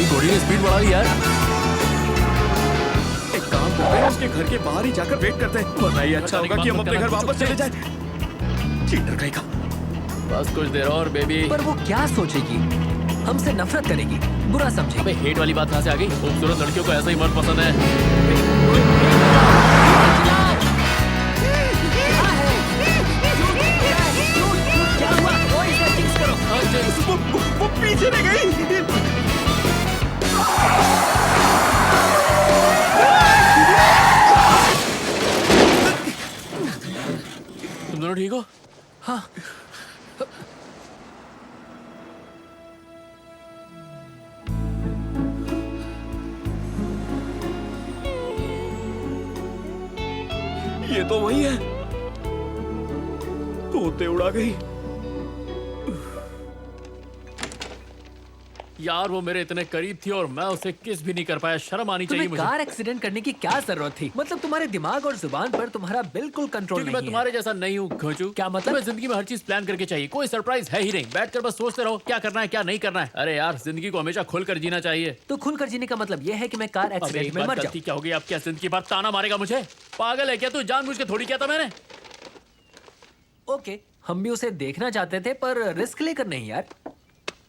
थोड़ी ने स्पीड बढ़ा दी यार। उसके घर के बाहर ही जाकर वेट करते हैं, वरना ये अच्छा होगा कि हम अपने घर वापस चले जाएं। चीटर कहीं का। बस कुछ देर और बेबी। पर वो क्या सोचेगी? हमसे नफरत करेगी, बुरा समझेगी। अबे हेट वाली बात कहाँ से आ गई? खूबसूरत लड़कियों को ऐसा ही मर्द पसंद है। क्या हुआ? वो पीछे रह गई। तुम दोनों ठीक हो? हाँ। ये तो वही है, तोते उड़ा गई। यार वो मेरे इतने करीब थी और मैं उसे किस भी नहीं कर पाया। शर्म आनी चाहिए मुझे। कार एक्सीडेंट करने की क्या जरूरत थी? मतलब तुम्हारे दिमाग और जुबान पर तुम्हारा बिल्कुल कंट्रोल नहीं है। मैं तुम्हारे जैसा नहीं हूँ घोंचू। क्या मतलब? मैं जिंदगी में हर चीज प्लान करके चाहिए, कोई सरप्राइज है ही नहीं। बैठकर बस सोचते रहो क्या करना है क्या नहीं करना है। अरे यार जिंदगी को हमेशा खुलकर जीना चाहिए। तो खुलकर जीने का मतलब ये है कि मैं कार एक्सीडेंट में मर जाऊं। क्या होगी? अब क्या जिंदगी भर ताना मारेगा मुझे? पागल है क्या तू? जानबूझ के थोड़ी किया था मैंने। ओके, हम भी उसे देखना चाहते थे पर रिस्क लेकर नहीं यार।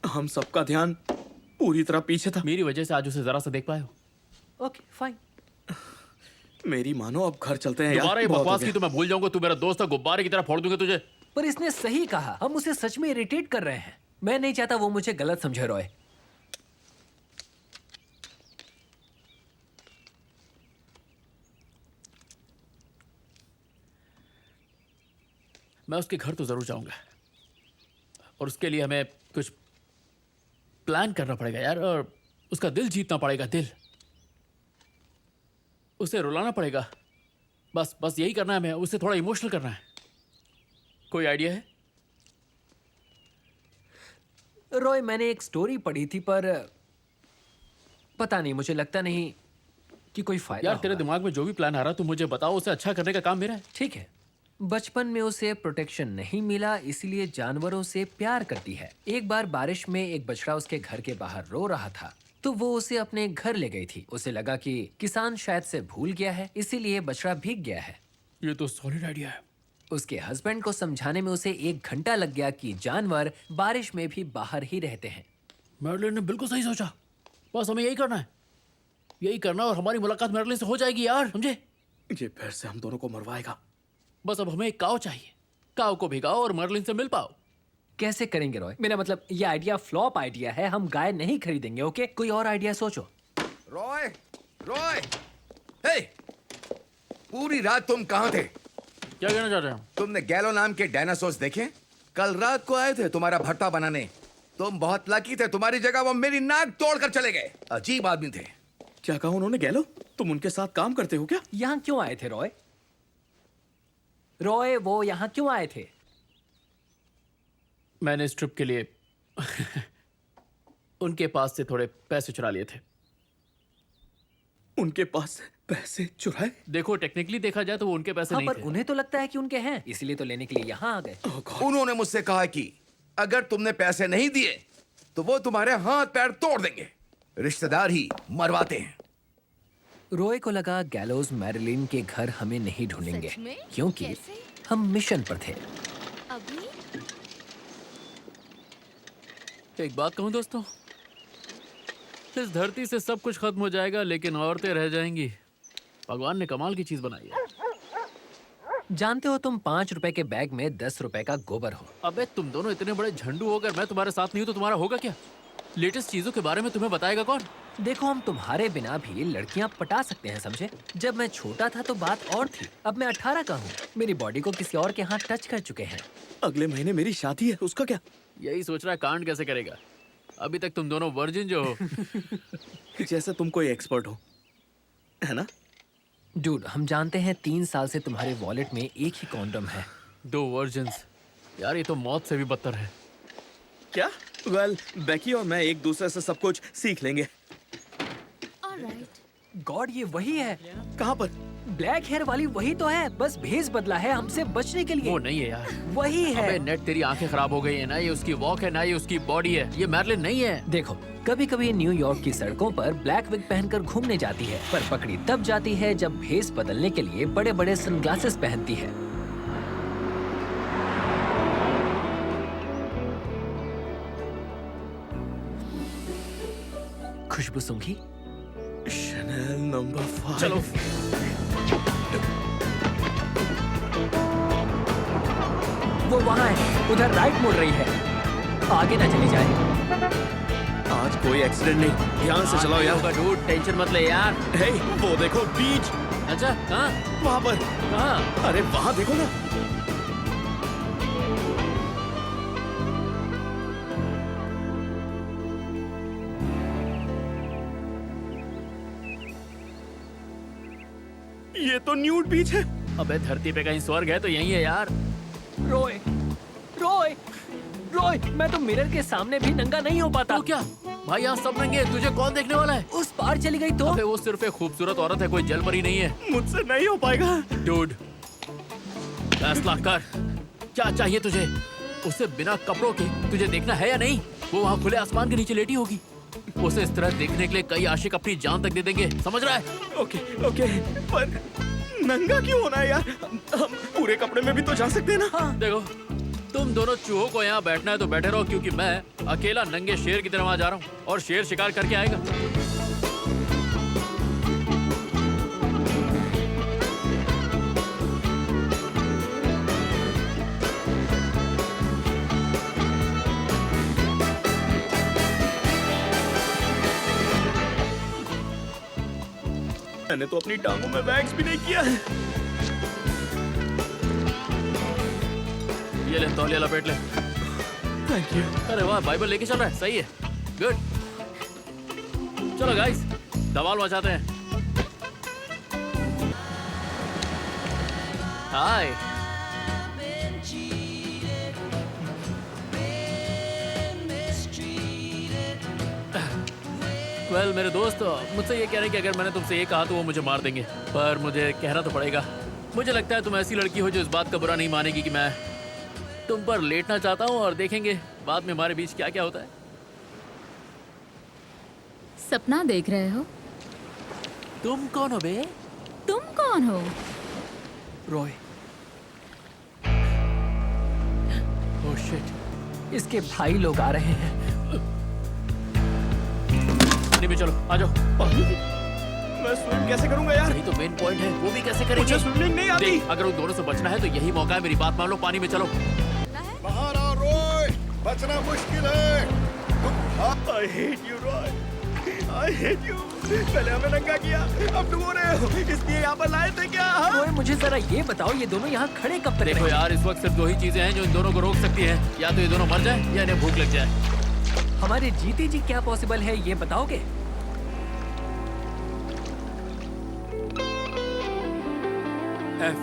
हम सबका ध्यान पूरी तरह पीछे था। मेरी वजह से आज उसे जरा सा देख पाए हो। Okay fine. मेरी मानो, अब घर चलते हैं यार। दोबारा ये बकवास की तो मैं भूल जाऊंगा। तू मेरा दोस्त है, गुब्बारे की तरह फोड़ दूंगा तुझे। पर इसने सही कहा, हम उसे सच में इरिटेट कर रहे हैं। मैं नहीं चाहता वो मुझे गलत समझे रॉय। मैं उसके घर तो जरूर जाऊंगा और उसके लिए हमें कुछ प्लान करना पड़ेगा यार, और उसका दिल जीतना पड़ेगा। दिल, उसे रुलाना पड़ेगा। बस यही करना है। हमें उसे थोड़ा इमोशनल करना है। कोई आइडिया है? रॉय, मैंने एक स्टोरी पढ़ी थी पर पता नहीं, मुझे लगता नहीं कि कोई फायदा यार तेरे दिमाग में जो भी प्लान आ रहा है तू मुझे बताओ। उसे अच्छा करने का काम मेरा है। ठीक है। बचपन में उसे प्रोटेक्शन नहीं मिला, इसलिए जानवरों से प्यार करती है। एक बार बारिश में एक बछड़ा उसके घर के बाहर रो रहा था, तो वो उसे अपने घर ले गई थी। उसे लगा कि किसान शायद से भूल गया है, इसीलिए बछड़ा भीग गया है। ये तो सॉलिड आइडिया है। उसके हस्बैंड को समझाने में उसे 1 घंटा लग गया कि जानवर बारिश में भी बाहर ही रहते हैं। मैरलिन ने बिल्कुल सही सोचा। बस हमें यही करना है, यही करना, और हमारी मुलाकात मैरलिन से हो जाएगी यार, समझे? ये फिर से हम दोनों को मरवाएगा। बस अब हमें एक काव चाहिए। काव को भिगाओ और मर्लिन से मिल पाओ। कैसे करेंगे रॉय? मेरा मतलब ये आइडिया फ्लॉप आइडिया है। हम गाय नहीं खरीदेंगे। ओके, कोई और आइडिया सोचो। रॉय, हे, पूरी रात तुम कहाँ थे? क्या कहना चाह रहे हो? तुमने गैलो नाम के डायनासोर्स देखे? कल रात को आए थे तुम्हारा भट्टा बनाने। तुम बहुत लकी थे, तुम्हारी जगह वो मेरी नाक तोड़कर चले गए। अजीब आदमी थे। क्या कहा उन्होंने? गैलो, तुम उनके साथ काम करते हो क्या? यहाँ क्यों आए थे रॉय? रॉय, वो यहाँ क्यों आए थे? मैंने इस ट्रिप के लिए उनके पास से थोड़े पैसे चुरा लिए थे। उनके पास से पैसे चुराए? देखो टेक्निकली देखा जाए तो वो उनके पैसे हाँ, नहीं पर थे। उन्हें तो लगता है कि उनके हैं, इसीलिए तो लेने के लिए यहाँ आ गए। उन्होंने मुझसे कहा कि अगर तुमने पैसे नहीं दिए तो वो तुम्हारे हाथ पैर तोड़ देंगे। रिश्तेदार ही मरवाते हैं। रॉय को लगा गैलोज मैरिलिन के घर हमें नहीं ढूंढेंगे, सच में? क्योंकि कैसे? हम मिशन पर थे। अभी एक बात कहूँ दोस्तों, इस धरती से सब कुछ खत्म हो जाएगा लेकिन औरतें रह जाएंगी। भगवान ने कमाल की चीज बनाई है। जानते हो तुम 5 रुपए के बैग में 10 रुपए का गोबर हो। अबे तुम दोनों इतने बड़े झंडू होकर मैं तुम्हारे साथ नहीं हूँ तो तुम्हारा होगा क्या? लेटेस्ट चीजों के बारे में तुम्हें बताएगा कौन? देखो हम तुम्हारे बिना भी लड़कियां पटा सकते हैं, समझे? जब मैं छोटा था तो बात और थी, अब मैं 18 का हूँ। मेरी बॉडी को किसी और के हाथ टच कर चुके हैं। अगले महीने मेरी शादी है, उसका क्या? यही सोच रहा है कांड कैसे करेगा। अभी तक तुम दोनों वर्जिन जो हो। जैसे तुम कोई एक्सपर्ट हो, है ना? डूड, हम जानते हैं 3 साल से तुम्हारे वॉलेट में एक ही कॉन्डम है। 2 वर्जिन्स, यार ये तो मौत से भी बदतर है। क्या? वेल, बेकी और मैं एक दूसरे से सब कुछ सीख लेंगे। गॉड, ये वही है। कहाँ पर? ब्लैक हेयर वाली वही तो है, बस भेस बदला है हमसे बचने के लिए। वो नहीं है यार, वही है। अबे नेट, तेरी आंखें खराब हो गई है ना। ये उसकी वॉक है ना, ये उसकी बॉडी है। ये मैरिलिन नहीं है। देखो, कभी कभी न्यूयॉर्क की सड़कों पर ब्लैक विग पहनकर घूमने जाती है, पर पकड़ी तब जाती है जब भेस बदलने के लिए बड़े बड़े सनग्लासेस पहनती है। खुशबू सूंघी? Chanel number 5। चलो। वो वहाँ है, उधर राइट मुड़ रही है। आगे ना चली जाए। आज कोई एक्सीडेंट नहीं, ध्यान से चलाओ यार। डूड, टेंशन मत ले यार। हे, वो देखो बीच। अच्छा, कहाँ? वहाँ पर। कहाँ? अरे वहाँ देखो ना। ये तो न्यूड बीच है। अबे धरती पे कहीं स्वर्ग है तो यही है यार। रॉय, रॉय, रॉय, मैं तो मिरर के सामने भी नंगा नहीं हो पाता। तो क्या भाई, यहाँ सब नंगे हैं, तुझे कौन देखने वाला है? उस पार चली गई तो? अबे वो सिर्फ एक खूबसूरत औरत है, कोई जलपरी नहीं है। मुझसे नहीं हो पाएगा। डूड, फैसला कर, क्या चाहिए तुझे? उसे बिना कपड़ों के तुझे देखना है या नहीं? वो वहाँ खुले आसमान के नीचे लेटी होगी। उसे इस तरह देखने के लिए कई आशिक अपनी जान तक दे देंगे, समझ रहा है? ओके, ओके, पर नंगा क्यों होना है यार? हम पूरे कपड़े में भी तो जा सकते हैं ना? हाँ। देखो, तुम दोनों चूहों को यहाँ बैठना है तो बैठे रहो, क्योंकि मैं अकेला नंगे शेर की तरह वहाँ जा रहा हूँ और शेर शिकार करके आएगा। मैंने तो अपनी टांगों में वैक्स भी नहीं किया है। ये ले, तौलिया लपेट ले। Thank you. अरे वाह, बाइबल लेके चल रहा है, सही है, गुड। चलो गाइस, धमाल मचाते हैं। हाय। वेल मेरे दोस्त, मुझसे ये कह रहे हैं कि अगर मैंने तुमसे ये कहा तो वो मुझे मार देंगे, पर मुझे कहना तो पड़ेगा। मुझे लगता है तुम ऐसी लड़की हो जो इस बात का बुरा नहीं मानेगी कि मैं तुम पर लेटना चाहता हूँ, और देखेंगे बाद में हमारे बीच क्या क्या होता है। सपना देख रहे हो? तुम कौन हो बे? तुम कौन हो? रॉय। ओह शिट, इसके भाई लोग आ रहे हैं। पानी में चलो, आ जाओ। मैं स्विम कैसे करूंगा यार? यही तो मेन पॉइंट है, वो भी कैसे करेंगे? मुझे स्विमिंग नहीं आती। देख, अगर उन दोनों से बचना है तो यही मौका है, मेरी बात मान लो, पानी में चलो। बाहर आओ रॉय, बचना मुश्किल है। I hate you, Roy. I hate you. पहले हमें नंगा किया, अब डुबो रहे हो, इसलिए यहाँ पर लाए थे क्या? रॉय, मुझे जरा ये बताओ, ये दोनों यहाँ खड़े कब तक देखो रहेंगे? यार, इस वक्त सिर्फ 2 ही चीजें हैं जो इन दोनों को रोक सकती हैं, या तो ये दोनों मर जाए या इन्हें भूख लग जाए। हमारे जीते जी क्या पॉसिबल है, ये बताओगे? F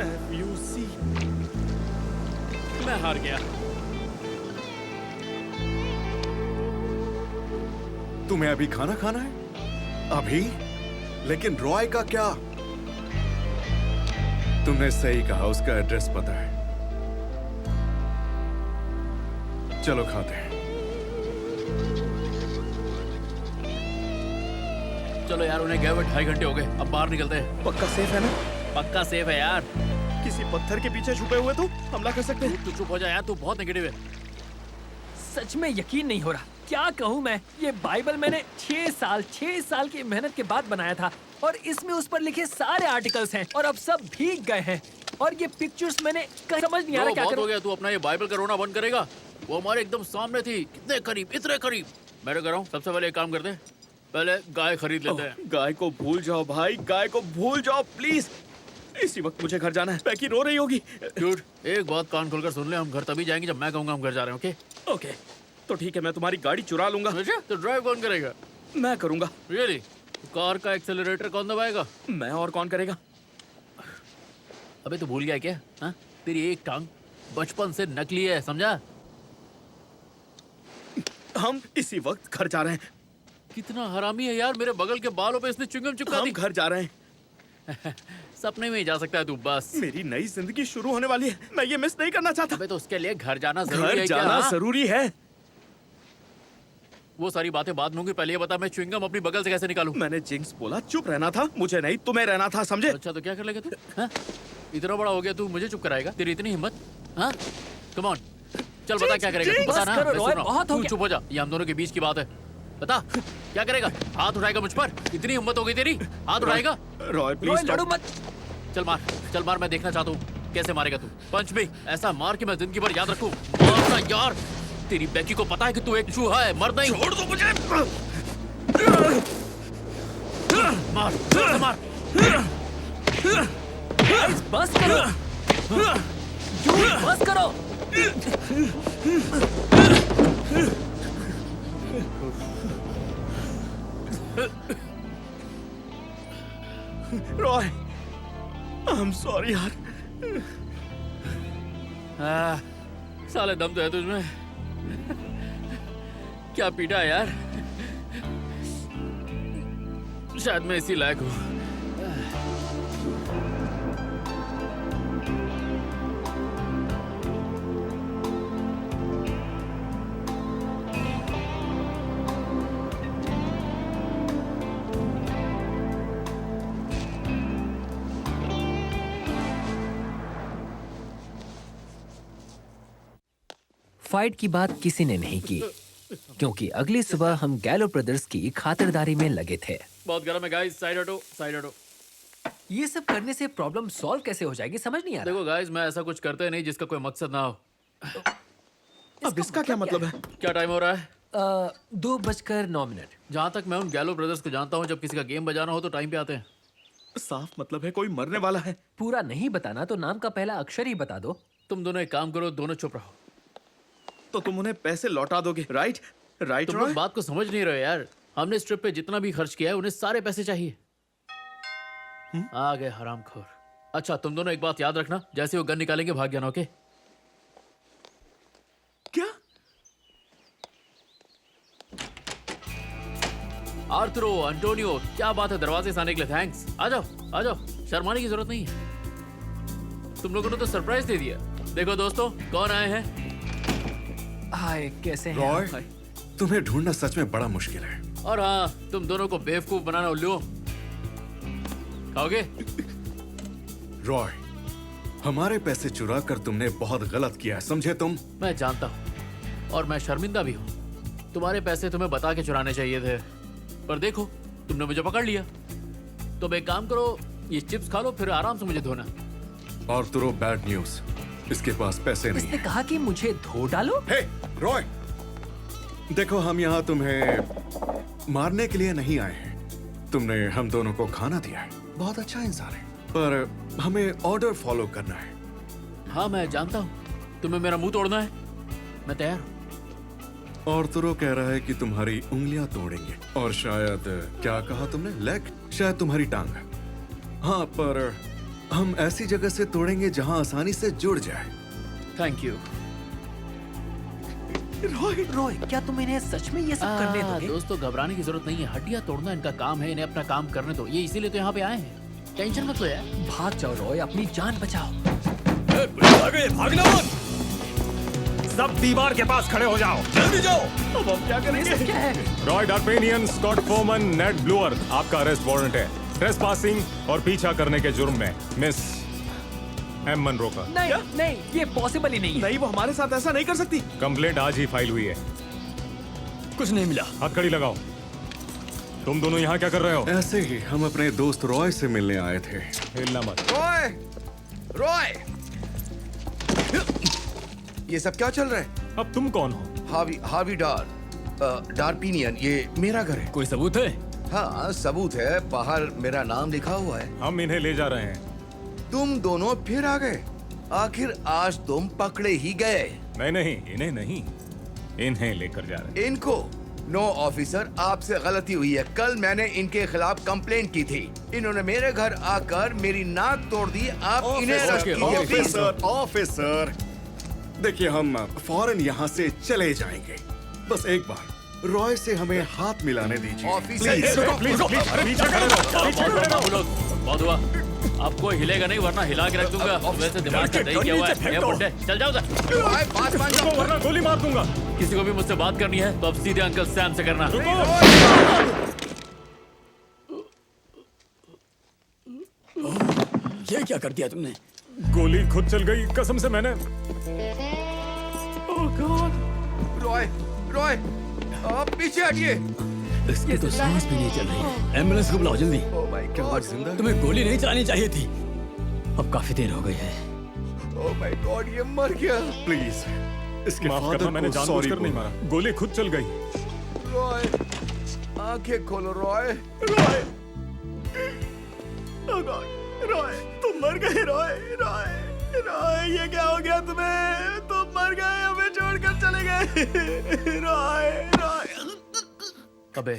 FUC। मैं हार गया। तुम्हें अभी खाना खाना है? अभी? लेकिन रॉय का क्या? तुमने सही कहा, उसका एड्रेस पता है। चलो खाते हैं। चलो यार, उन्हें गए हुए 2.5 घंटे हो गए, अब बाहर निकलते हैं। पक्का सेफ है ना? पक्का सेफ है यार। किसी पत्थर के पीछे छुपे हुए तो हमला कर सकते हैं। तू चुप हो जा यार, तू बहुत नेगेटिव है। सच में यकीन नहीं हो रहा, क्या कहूँ मैं। ये बाइबल मैंने 6 साल की मेहनत के बाद बनाया था और इसमें उस पर लिखे सारे आर्टिकल्स हैं और अब सब भीग गए हैं और ये पिक्चर्स मैंने समझ नहीं आ रहा क्या बहुत करूं। हो गया, तू अपना ये बाइबल का रोना बंद करेगा? वो हमारे एकदम सामने थी, कितने करीब, इतने करीब। मैं तो कह रहा हूँ सबसे पहले एक काम करते हैं, पहले गाय खरीद लेते हैं। गाय को भूल जाओ भाई, गाय को भूल जाओ प्लीज। इसी वक्त मुझे घर जाना है। बैकी रो रही होगी। डूड, एक बात कान खोलकर सुन ले, हम घर तभी जाएंगे जब मैं कहूँगा हम घर जा रहे हैं। ओके ओके, तो ठीक है, मैं तुम्हारी गाड़ी चुरा लूंगा। तो ड्राइव कौन करेगा? मैं करूंगा। रियली? कार का एक्सेलरेटर कौन दबाएगा? मैं और कौन करेगा? अबे तू भूल गया क्या? हाँ, तेरी एक टांग बचपन से नकली है, समझा? हम इसी वक्त घर जा रहे हैं। कितना हरामी है यार, मेरे बगल के बालों पे इसने च्युइंगम चिपका दी। हम घर जा रहे हैं। सपने में ही जा सकता है तू, बस। मेरी नई जिंदगी शुरू होने वाली है, मैं ये मिस नहीं करना चाहता। अबे तो उसके लिए घर जाना जरूरी है। घर जाना जरूरी है। वो सारी बातें बाद में होंगी, पहले ये बता मैं च्युइंगम अपनी बगल से कैसे निकालूं? मैंने जिंक्स बोला चुप रहना था, मुझे नहीं तुम्हें रहना था, समझे? अच्छा तो क्या कर लेगा तू? हाँ? इतना बड़ा हो गया तू मुझे चुप कराएगा? तेरी इतनी हिम्मत? हाँ? कम ऑन, चल बता क्या करेगा तू, बता ना। मैं सुन रहा हूं। तू चुप हो जा, ये हम दोनों के बीच की बात है। बता क्या करेगा? हाथ उठाएगा मुझ पर? इतनी हिम्मत हो गई तेरी? हाथ उठाएगा? रॉय प्लीज लड़ो मत। चल मार, मैं देखना चाहता हूँ कैसे मारेगा तू। पंच भी ऐसा मार कि मैं जिंदगी भर याद रखूं। मारना यार, तेरी बैकी को पता है कि तू एक चूहा है, मर नहीं। छोड़ दो मुझे। मार, मार। बस करो, बस करो। रॉय, आई एम सॉरी यार। साले दम तो है तुझमें। क्या पीटा है यार, शायद मैं इसी लायक हूँ। फाइट की बात किसी ने नहीं की क्योंकि अगली सुबह हम गैलो ब्रदर्स की खातिरदारी में लगे थे। बहुत गर्म है गाइस, साइड हटो, साइड हटो। ये सब करने से प्रॉब्लम सॉल्व कैसे हो जाएगी, समझ नहीं आ रहा। देखो गाइस, मैं ऐसा कुछ करते नहीं जिसका कोई मकसद ना हो। अब इसका क्या मतलब है? क्या टाइम हो रहा है? 2:09। जहाँ तक मैं उन गैलो ब्रदर्स को जानता हूँ, जब किसी का गेम बजाना हो तो टाइम पे आते हैं। साफ मतलब है कोई मरने वाला है। पूरा नहीं बताना तो नाम का पहला अक्षर ही बता दो। तुम दोनों एक काम करो, दोनों चुप रहो। तो तुम उन्हें पैसे लौटा दोगे, राइट? राइट तुम लोग बात को समझ नहीं रहे यार। हमने इस ट्रिप पे जितना भी खर्च किया है उन्हें सारे पैसे चाहिए। आ गए हरामखोर। अच्छा तुम दोनों एक बात याद रखना, जैसे वो गन निकालेंगे भाग जाना, ओके? क्या? आर्थरो, अंटोनियो, क्या बात है, दरवाजे से आने के लिए थैंक्स। आ जाओ, आ जाओ, शर्माने की जरूरत नहीं है। तुम लोगों ने तो सरप्राइज दे दिया। देखो दोस्तों, कौन आए हैं? हाय, कैसे हैं? रॉय, तुम्हें ढूंढना सच में बड़ा मुश्किल है। और हाँ, तुम दोनों को बेवकूफ बनाना उल्लू। खाओगे? रॉय, हमारे पैसे चुरा कर तुमने बहुत गलत किया है, समझे तुम? मैं जानता हूँ और मैं शर्मिंदा भी हूँ। तुम्हारे पैसे तुम्हें बता के चुराने चाहिए थे, पर देखो तुमने मुझे पकड़ लिया। तो एक काम करो, ये चिप्स खा लो, फिर आराम से मुझे धोना। और तुरो बैड न्यूज, इसके पास पैसे नहीं इसने है। कहा कि मुझे धो डालो। हे रॉय, देखो हम यहाँ तुम्हें मारने के लिए नहीं आए हैं। तुमने हम दोनों को खाना दिया है, बहुत अच्छा इंसान है, पर हमें ऑर्डर फॉलो करना है। हाँ मैं जानता हूँ, तुम्हें मेरा मुंह तोड़ना है, मैं तैयार हूँ। और तुरो कह रहा है कि तुम्हारी उंगलियां तोड़ेंगे और शायद, क्या कहा तुमने, लेग, शायद तुम्हारी टांग। हाँ, पर हम ऐसी जगह से तोड़ेंगे जहां आसानी से जुड़ जाए। Thank you. रॉय, क्या तुम इन्हें सच में ये सब करने दोगे? दोस्तों घबराने की जरूरत नहीं है, हड्डियां तोड़ना इनका काम है, इन्हें अपना काम करने दो, ये इसीलिए तो यहाँ पे आए हैं। टेंशन मत लो यार। भाग जाओ रॉय, अपनी जान बचाओ। भागना मत! सब दीवार के पास खड़े हो जाओ, जल्दी जाओ। अब हम क्या करेंगे? क्या है? रॉय डार्पेनियन, स्कॉट फोमन, नेड ब्लूअर, आपका अरेस्ट वारंट है ट्रेसपासिंग और पीछा करने के जुर्म में। मिस एम मनरो का। नहीं नहीं, ये पॉसिबल ही नहीं है। नहीं, वो हमारे साथ ऐसा नहीं कर सकती। कंप्लेंट आज ही फाइल हुई है। कुछ नहीं मिला। हथकड़ी लगाओ। तुम दोनों यहाँ क्या कर रहे हो? ऐसे ही हम अपने दोस्त रॉय से मिलने आए थे। हिलना मत। रॉय, रॉय, ये सब क्या चल रहा है? अब तुम कौन हो? हावी डार्पिनियन, ये मेरा घर है। कोई सबूत है? हाँ, सबूत है, बाहर मेरा नाम लिखा हुआ है। हम इन्हें ले जा रहे हैं। तुम दोनों फिर आ गए। आखिर आज तुम पकड़े ही गए। नहीं, इन्हें नहीं, इन्हें लेकर जा रहे हैं। इनको? नो ऑफिसर, आपसे गलती हुई है। कल मैंने इनके खिलाफ कंप्लेंट की थी। इन्होंने मेरे घर आकर मेरी नाक तोड़ दी। आप इन्हें अरेस्ट कीजिए, प्लीज। ऑफिसर, देखिए हम फौरन यहाँ से चले जाएंगे। बस एक बार रॉय से हमें हाथ मिलाने दीजिए। ऑफिसर, प्लीज, बहुत हुआ, आपको हिलेगा नहीं वरना हिला के रख दूंगा। वैसे दिमाग का दही क्या हुआ है? बुड्ढे, चल जाओ उधर। वरना गोली मार दूंगा। किसी को भी मुझसे बात करनी है तो अब सीधे अंकल सैम से करना। ये क्या कर दिया तुमने? गोली खुद चल गई, कसम से मैंने। ओह गॉड! रॉय, आप पीछे हटिए। इसकी तो सांस भी नहीं चल रही है। एम्बुलेंस को बुलाओ जल्दी। ओह माय गॉड, जिंदा? तुम्हें गोली नहीं चलानी चाहिए थी। अब काफी देर हो गई है। ओह माय गॉड, ये मर गया। प्लीज, इसके माफ फादर करना, मैंने को जानबूझकर सॉरी नहीं मारा। गोली खुद चल गई। रॉय, आंखें खोलो रॉय। ओह गॉड, रॉय, तुम मर गए। रॉय, ये क्या हो गया तुम्हें? तुम मर गए, हमें छोड़कर चले गए। रॉय। अबे,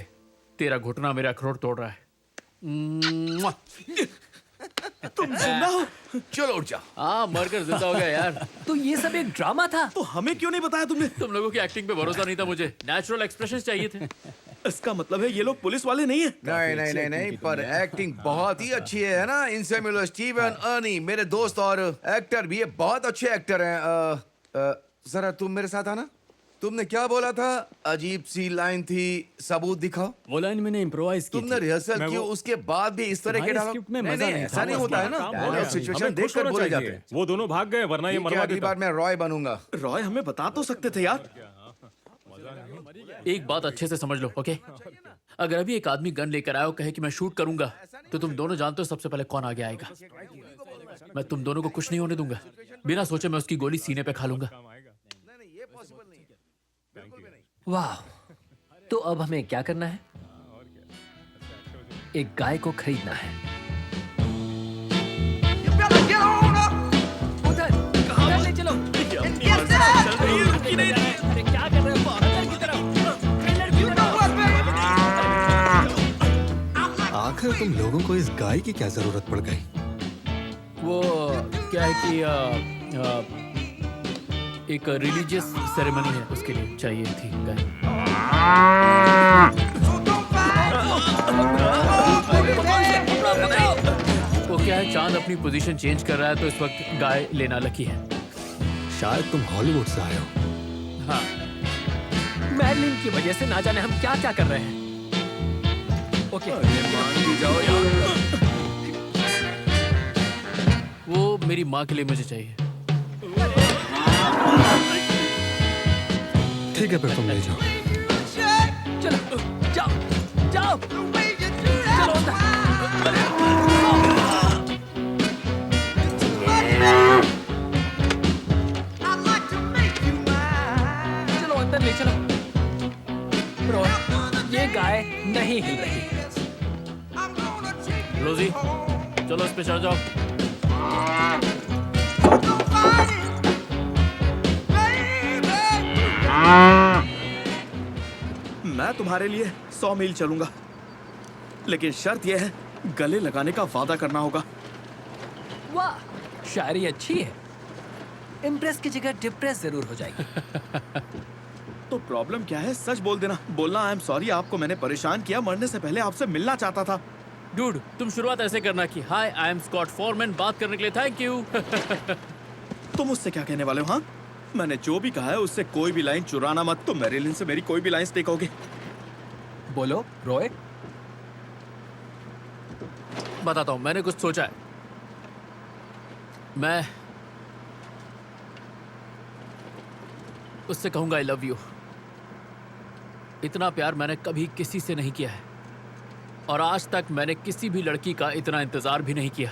तेरा घुटना मेरा अखरोट तोड़ रहा है। तुम जिंदा हो? चलो उठ जा। हाँ, मरकर जिंदा हो गया यार। तो ये सब एक ड्रामा था? तो हमें क्यों नहीं बताया तुमने? तुम लोगों की एक्टिंग पे भरोसा नहीं था मुझे, नेचुरल एक्सप्रेशंस चाहिए थे। इसका मतलब है ये लोग पुलिस वाले नहीं है? नहीं, पर एक्टिंग बहुत ही अच्छी है ना? इनसे मिलो, स्टीवन अर्नी, मेरे दोस्त और एक्टर भी है, बहुत अच्छे एक्टर हैं। जरा तुम मेरे साथ आना। तुमने क्या बोला था? अजीब सी लाइन थी, सबूत दिखाओ। वो लाइन मैंने इम्प्रोवाइज की तुमने रिहर्सल की, उसके बाद भी इस तरह के डायलॉग? नहीं, ऐसा नहीं होता है ना। डायलॉग सिचुएशन देखकर बोले जाते हैं। वो दोनों भाग गए, वरना ये मरवा अगली देता। बार मैं रॉय बनूंगा। रॉय, हमें बता तो सकते थे यार। एक बात अच्छे से समझ लो, ओके? अगर अभी एक आदमी गन लेकर आया और कहे कि मैं शूट करूंगा, तो तुम दोनों जानते हो सबसे पहले कौन आगे आएगा। मैं तुम दोनों को कुछ नहीं होने दूंगा। बिना सोचे मैं उसकी गोली सीने पे खा लूंगा। वाह, तो अब हमें क्या करना है? एक गाय को खरीदना है। उधर ले चलो। अरे क्या कर रहे हो? अंदर की तरफ। आखिर तुम लोगों को इस गाय की क्या जरूरत पड़ गई? वो क्या है कि एक रिलीजियस सेरेमनी है, उसके लिए चाहिए थी गाय। वो क्या है, चांद अपनी पोजीशन चेंज कर रहा है तो इस वक्त गाय लेना लकी है। शायद तुम हॉलीवुड से आए हो। हाँ, मैडलिन की वजह से ना जाने हम क्या क्या कर रहे हैं। ओके, जाओ यार। वो मेरी माँ के लिए मुझे चाहिए। ठीक है, फिर तुम ले जाओ। चलो, जाओ। चलो अंदर। चलो अंदर ले चलो। ये गाय नहीं हिल रही। रोजी, चलो इस पे चढ़ जाओ। मैं तुम्हारे लिए 100 मील चलूंगा, लेकिन शर्त यह है, गले लगाने का वादा करना होगा। वाह, शायरी अच्छी है। इम्प्रेस की जगह डिप्रेस जरूर हो जाएगी। प्रॉब्लम क्या है? सच बोल देना। बोलना आई एम सॉरी, आपको मैंने परेशान किया, मरने से पहले आपसे मिलना चाहता था। डूड, तुम शुरुआत ऐसे करना कि हाय आई एम स्कॉट फॉरमैन, बात करने के लिए थैंक यू। तुम मुझसे क्या कहने वाले हो? हाँ, मैंने जो भी कहा है उससे कोई भी लाइन चुराना मत। तुम मैरिलिन से मेरी कोई भी लाइन स्टेक होगे। बोलो रॉय। बताता हूँ, मैंने कुछ सोचा है। मैं उससे कहूंगा आई लव यू। इतना प्यार मैंने कभी किसी से नहीं किया है, और आज तक मैंने किसी भी लड़की का इतना इंतजार भी नहीं किया।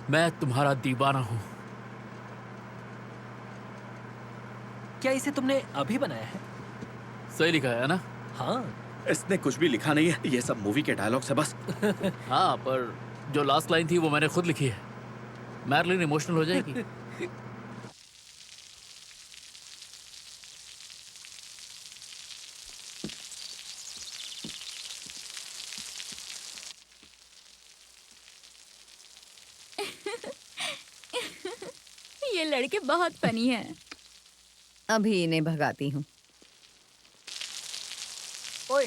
मैं तुम्हारा दीवाना हूं। क्या इसे तुमने अभी बनाया है? सही लिखा है ना? हाँ। इसने कुछ भी लिखा नहीं है, ये सब मूवी के डायलॉग से बस। हाँ, पर जो लास्ट लाइन थी वो मैंने खुद लिखी है। मैरिलिन इमोशनल हो जाएगी। ये लड़के बहुत फनी हैं। अभी इन्हें भगाती हूँ। ओए,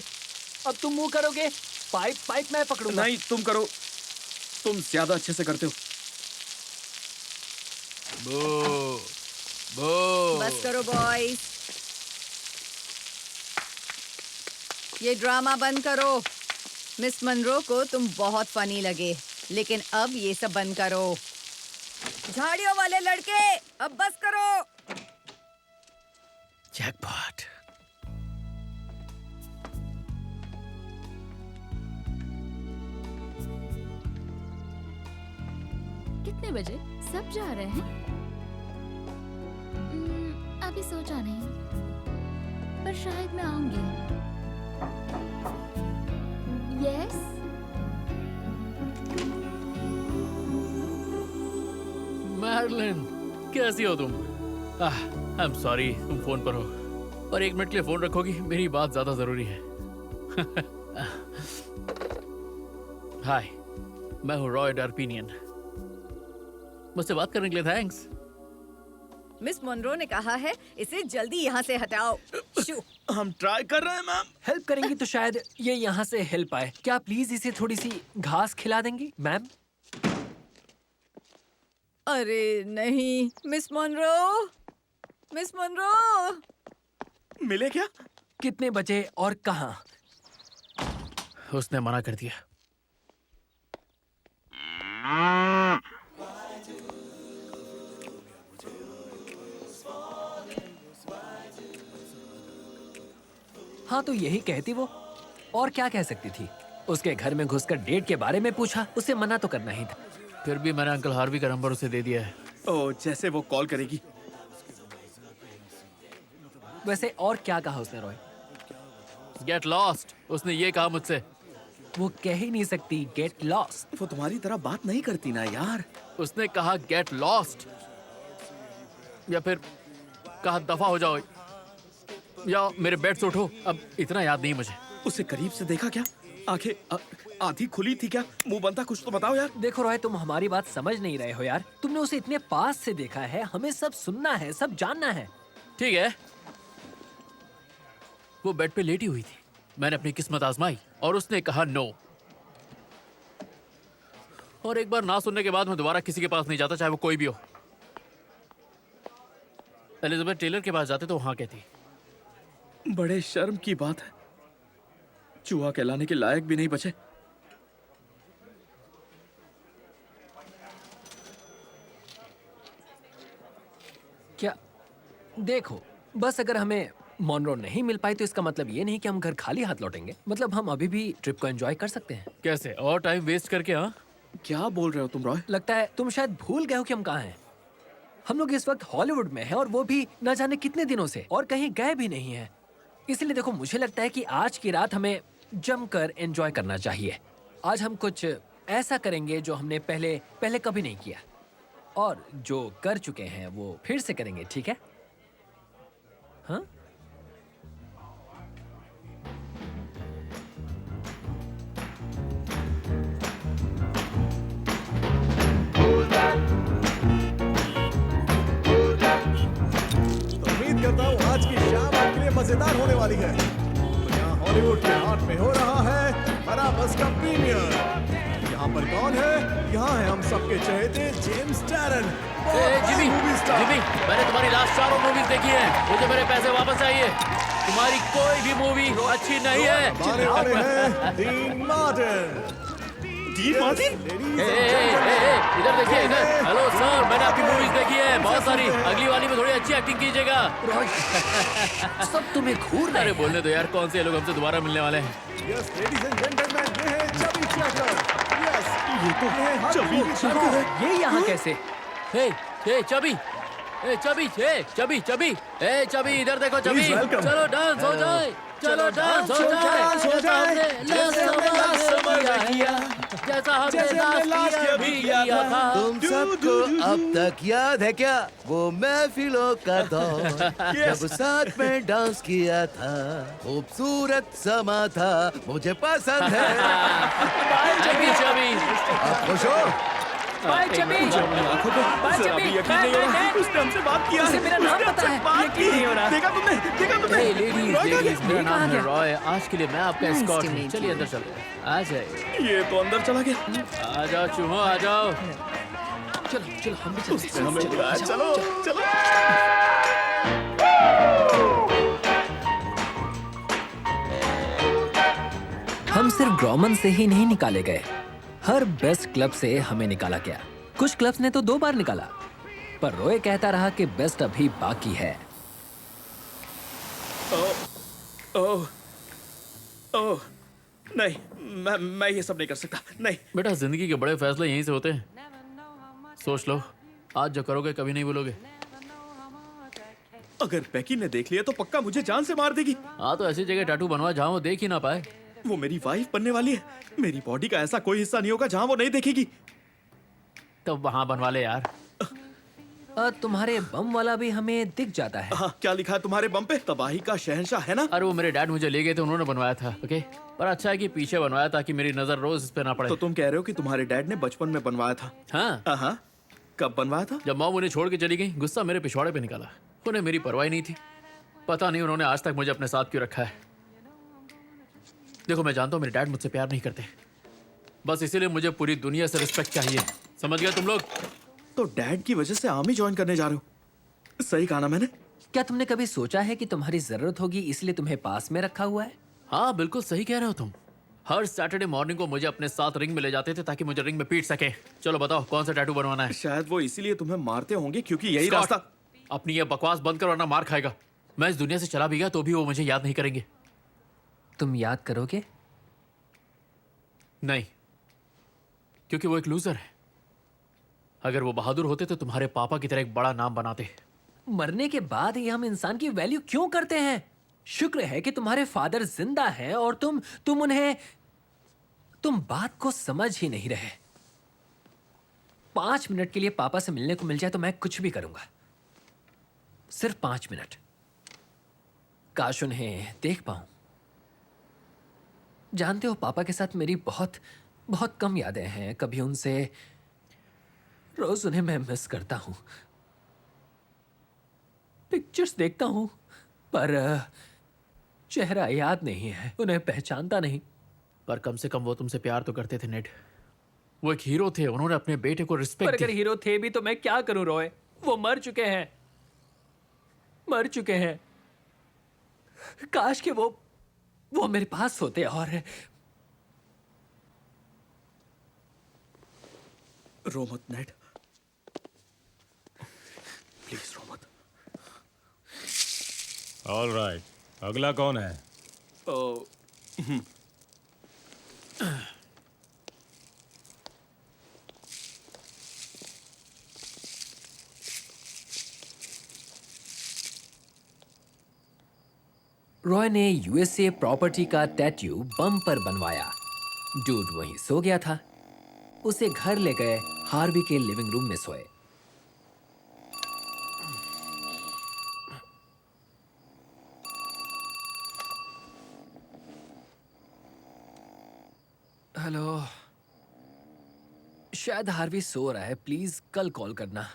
अब तुम मुंह करोगे? पाइप मैं पकड़ूंगा। नहीं, तुम करो, तुम ज्यादा अच्छे से करते हो। बस करो बॉयज, ये ड्रामा बंद करो। मिस मनरो को तुम बहुत फनी लगे, लेकिन अब ये सब बंद करो। झाड़ियों वाले लड़के, अब बस करो। जैकपॉट। कितने बजे? सब जा रहे हैं? अभी सोचा नहीं, पर शायद मैं आऊंगी। यस। मैरिलिन, कैसी हो तुम? आई एम सॉरी, तुम फोन पर हो, और 1 मिनट के लिए फोन रखोगी? मेरी बात ज्यादा जरूरी है। हाय, मैं हूँ रॉय डार्पिनियन। मुझसे बात करने के लिए थैंक्स। मिस मनरो ने कहा है इसे जल्दी यहाँ से हटाओ। शू। हम ट्राई कर रहे हैं मैम। हेल्प करेंगी तो शायद ये यहाँ से हेल्प आए। क्या प्लीज इसे थोड़ी सी घास खिला देंगी मैम? अरे नहीं, मिस मनरो, मिस मनरो। मिले क्या? कितने बजे और कहाँ? उसने मना कर दिया। हाँ, तो यही कहती वो, और क्या कह सकती थी? उसके घर में घुसकर डेट के बारे में पूछा, उसे मना तो करना ही था। फिर भी मैंने अंकल हार्वी का नंबर उसे दे दिया है। ओह, जैसे वो कॉल करेगी। वैसे और क्या कहा उसने रॉय? गेट लॉस्ट, उसने ये कहा मुझसे। वो कह ही नहीं सकती गेट लॉस्ट। वो तुम्हारी तरह बात नहीं करती ना यार। उसने कहा गेट लॉस्ट, या फिर कहा दफा हो जाओ, या मेरे बेड से उठो। अब इतना याद नहीं मुझे। उसे करीब से देखा क्या? आंखें आधी खुली थी क्या? मुंह बनता कुछ तो बताओ यार। देखो रॉय, तुम हमारी बात समझ नहीं रहे हो यार। तुमने उसे इतने पास से देखा है, हमें सब सुनना है, सब जानना है। ठीक है, वो बेड पे लेटी हुई थी। मैंने अपनी किस्मत आजमाई और उसने कहा नो। और एक बार ना सुनने के बाद मैं दोबारा किसी के पास नहीं जाता, चाहे वो कोई भी हो। एलिजाबेथ टेलर के पास जाते तो वहां कहती। बड़े शर्म की बात है, चूहा कहलाने के लायक भी नहीं बचे। क्या? देखो, बस अगर हमें मॉनरो नहीं मिल पाई तो इसका मतलब ये नहीं कि हम घर खाली हाथ लौटेंगे। मतलब हम अभी भी ट्रिप को एंजॉय कर सकते हैं। कैसे? और टाइम वेस्ट करके? हाँ, क्या बोल रहे हो तुम रॉय? लगता है तुम शायद भूल गए हो कि हम कहाँ हैं। हम लोग इस वक्त हॉलीवुड में हैं, और वो भी न जाने कितने दिनों से, और कहीं गए भी नहीं हैं। इसलिए देखो, मुझे लगता है कि आज की रात हमें जमकर एंजॉय करना चाहिए। आज हम कुछ ऐसा करेंगे जो हमने पहले कभी नहीं किया, और जो कर चुके हैं वो फिर से करेंगे। ठीक है? हाँ? उम्मीद करता हूँ आज की शाम आपके लिए मजेदार होने वाली है। तो यहाँ हॉलीवुड के हाथ में हो रहा है बराबस का प्रीमियर। यहाँ पर कौन है? यहाँ है हम सबके चहेते जेम्स टैरन। जिमी, मैंने तुम्हारी लास्ट चारों मूवीज देखी है। मुझे मेरे पैसे वापस चाहिए। तुम्हारी कोई भी मूवी अच्छी नहीं है। आने वाले हैं डीन मार्टिन। Dean Martin? इधर देखिए, इधर। हेलो सर, मैंने आपकी मूवीज देखी है बहुत सारी। अगली वाली में थोड़ी अच्छी एक्टिंग कीजिएगा। सब तुम्हें घूर। अरे बोलने दो यार, कौन से लोग हमसे दोबारा मिलने वाले हैं? यस लेडीज एंड जेंटलमैन, ये है चबी चैकर। यस, ये तो है चबी चैकर। ये यहाँ कैसे? चबी, चबी, इधर देखो चबी। Please welcome. चलो डांस हो जाए, चलो डांस हो जाए। जैसा हमने लास्ट समय किया, जैसा हमने लास्ट किया भी किया था। तुम सबको अब तक याद है क्या वो महफिलों का दौर जब साथ में डांस किया था? खूबसूरत समा था, मुझे पसंद है। चबी, आप खुश हो? Bye chubby. Bye chubby. उसने हमसे बात किया। उसे मेरा नाम पता है। यकीन नहीं हो रहा। देखा तुमने? लेडीज, मेरा नाम है गया? रॉय। आज के लिए मैं आपका Nice एस्कॉर्ट to हूँ। meet चलिए you. अंदर चलते। आ जाइए। ये तो अंदर चला गया। आ जाओ चूहो, आ जाओ। चलो हम भी चलते हैं। हमें बुलाया। चलो। हम सिर्फ ग्रॉमन से ही नहीं निकाले गए, हर बेस्ट क्लब से हमें निकाला गया। कुछ क्लब्स ने तो 2 बार निकाला, पर रॉय कहता रहा कि बेस्ट अभी बाकी है। ओह, नहीं, मैं ये सब नहीं कर सकता। नहीं। बेटा, जिंदगी के बड़े फैसले यहीं से होते हैं। सोच लो, आज जो करोगे कभी नहीं भूलोगे। अगर बेकी ने देख लिया तो पक्का मुझे जान से मार देगी। हाँ, तो ऐसी जगह टैटू बनवा जहाँ वो देख ही ना पाए। वो मेरी वाइफ बनने वाली है। मेरी बॉडी का ऐसा कोई हिस्सा नहीं होगा जहाँ वो नहीं देखेगी। तो वहाँ बनवा ले यार। तुम्हारे बम वाला भी हमें दिख जाता है। हाँ, क्या लिखा है तुम्हारे बम पे? तबाही का शहंशाह, है ना? अरे वो मेरे डैड मुझे ले गए थे, उन्होंने बनवाया था। ओके, पर अच्छा है कि पीछे बनवाया ताकि मेरी नजर रोज इस पे ना पड़े। तो तुम कह रहे हो कि तुम्हारे डैड ने बचपन में बनवाया था? हाँ। हाँ, कब बनवाया था? जब मॉम उन्हें छोड़ के चली गई, गुस्सा मेरे पिछवाड़े पे निकाला। उन्हें मेरी परवाह नहीं थी। पता नहीं उन्होंने आज तक मुझे अपने साथ क्यों रखा है। देखो, मैं जानता हूँ मेरे डैड मुझसे प्यार नहीं करते, बस इसीलिए मुझे पूरी दुनिया से रिस्पेक्ट चाहिए। समझ गए तुम लोग? तो डैड की वजह से आर्मी ज्वाइन करने जा रहे हो? सही कहा ना मैंने? क्या तुमने कभी सोचा है कि तुम्हारी जरूरत होगी इसलिए तुम्हें पास में रखा हुआ है? हाँ, बिल्कुल सही कह रहे हो तुम। हर सैटरडे मॉर्निंग को मुझे अपने साथ रिंग में ले जाते थे ताकि मुझे रिंग में पीट सके। चलो बताओ, कौन सा टैटू बनवाना है? शायद वो इसीलिए तुम्हें मारते होंगे क्योंकि यही स्कॉट, रास्ता। अपनी ये बकवास बंद करो वरना मार खाएगा। मैं इस दुनिया से चला भी गया तो भी वो मुझे याद नहीं करेंगे। तुम याद करोगे? नहीं, क्योंकि वो एक लूजर है। अगर वो बहादुर होते तो तुम्हारे पापा की तरह एक बड़ा नाम बनाते। मरने के बाद ही हम इंसान की वैल्यू क्यों करते हैं? शुक्र है कि तुम्हारे फादर जिंदा हैं और तुम बात को समझ ही नहीं रहे। 5 मिनट के लिए पापा से मिलने को मिल जाए तो मैं कुछ भी करूंगा। सिर्फ 5 मिनट। काश उन्हें देख पाऊं। जानते हो, पापा के साथ मेरी बहुत बहुत कम यादें हैं। कभी उनसे, रोज उन्हें मैं मिस करता हूं। पिक्चर्स देखता हूं पर चेहरा याद नहीं है, उन्हें पहचानता नहीं। पर कम से कम वो तुमसे प्यार तो करते थे नेड। वो एक हीरो थे, उन्होंने अपने बेटे को रिस्पेक्ट पर दी। अगर हीरो थे भी तो मैं क्या करूं रॉय? वो मर चुके हैं। काश कि वो मेरे पास होते। और रो मत नेड, प्लीज रो मत। ऑल राइट, अगला कौन है? रॉय ने यूएसए प्रॉपर्टी का टैटू बम पर बनवाया। डूड वहीं सो गया था। उसे घर ले गए, हार्वी के लिविंग रूम में सोए। हेलो, शायद हार्वी सो रहा है। प्लीज कल कॉल करना।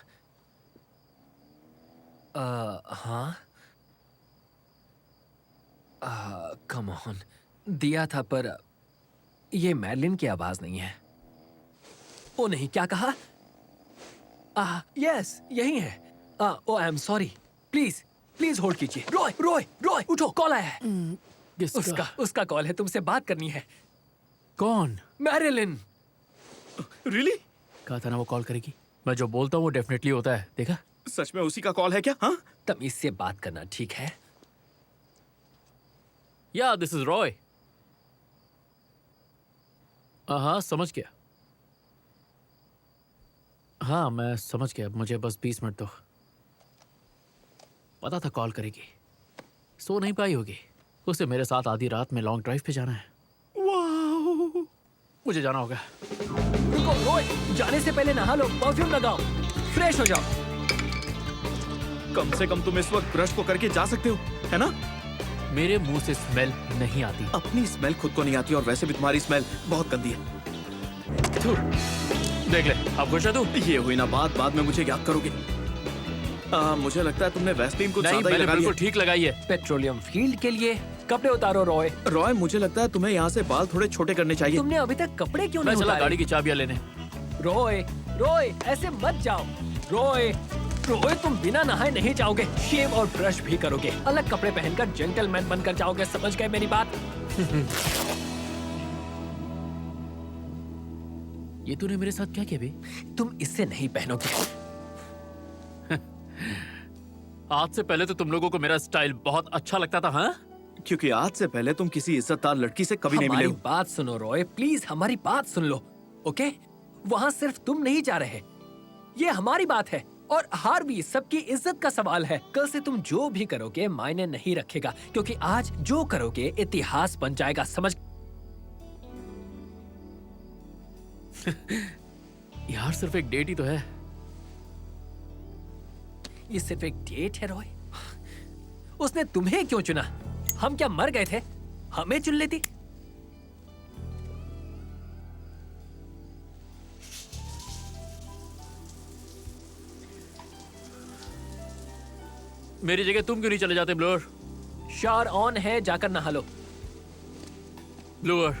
हाँ, कम ऑन, दिया था पर ये मैरिलिन की आवाज नहीं है। ओ नहीं, क्या कहा? यस, यही है। Oh I am sorry, please please hold कीजिए। रॉय रॉय रॉय उठो, कॉल आया है। उसका कॉल है, तुमसे बात करनी है। कौन? मैरिलिन। रियली? कहा था ना वो कॉल करेगी। मैं जो बोलता हूँ वो डेफिनेटली होता है, देखा? सच में उसी का कॉल है क्या? हाँ, तमीज से बात करना, ठीक है? या दिस इज रॉय। हाँ, समझ गया। हाँ, मैं समझ गया। मुझे बस 20 मिनट दो। पता था कॉल करेगी। सो नहीं पाई होगी। उसे मेरे साथ आधी रात में लॉन्ग ड्राइव पे जाना है। वाह, मुझे जाना होगा। रुको रॉय, जाने से पहले नहा लो, परफ्यूम लगाओ, फ्रेश हो जाओ। कम से कम तुम इस वक्त ब्रश को करके जा सकते हो, है ना? मेरे मुंह से स्मेल नहीं आती। अपनी स्मेल खुद को नहीं आती, और वैसे भी तुम्हारी स्मेल बहुत गंदी है। देख ले, आप खुश है तू? ये हुई ना बात, बाद में मुझे याद करोगे। मुझे लगता है तुमने वैसलीन को नहीं, ज्यादा ही मैंने लगा बिल्कुल लिया। ठीक लगाई है। पेट्रोलियम फील्ड के लिए कपड़े उतारो रॉय। रॉय, मुझे लगता है तुम्हें यहाँ से बाल थोड़े छोटे करने चाहिए। तुमने अभी तक कपड़े क्यों मैं नहीं चला उतारे? गाड़ी की चाबियां लेने। रॉय रॉय, ऐसे मत जाओ। रॉय रॉय, तुम बिना नहाए नहीं जाओगे। शेव और ब्रश भी करोगे, अलग कपड़े पहनकर जेंटलमैन बनकर जाओगे। समझ गए मेरी बात? ये तूने मेरे साथ क्या किया बे? तुम इससे नहीं पहनोगे। आज से पहले तो तुम लोगों को मेरा स्टाइल बहुत अच्छा लगता था, हाँ? क्योंकि आज से पहले तुम किसी इज्जतदार लड़की से कभी नहीं मिले हमारी हो। बात सुनो रॉय, प्लीज हमारी बात सुन लो, ओके? वहाँ सिर्फ तुम नहीं जा रहे, ये हमारी बात है। और हार भी सबकी इज्जत का सवाल है। कल से तुम जो भी करोगे मायने नहीं रखेगा, क्योंकि आज जो करोगे इतिहास बन जाएगा, समझ? यार सिर्फ एक डेट ही तो है। ये सिर्फ एक डेट है रॉय। उसने तुम्हें क्यों चुना? हम क्या मर गए थे? हमें चुन लेती। मेरी जगह तुम क्यों नहीं चले जाते ब्लूअर? शावर ऑन है, जाकर नहा लो। ब्लूअर,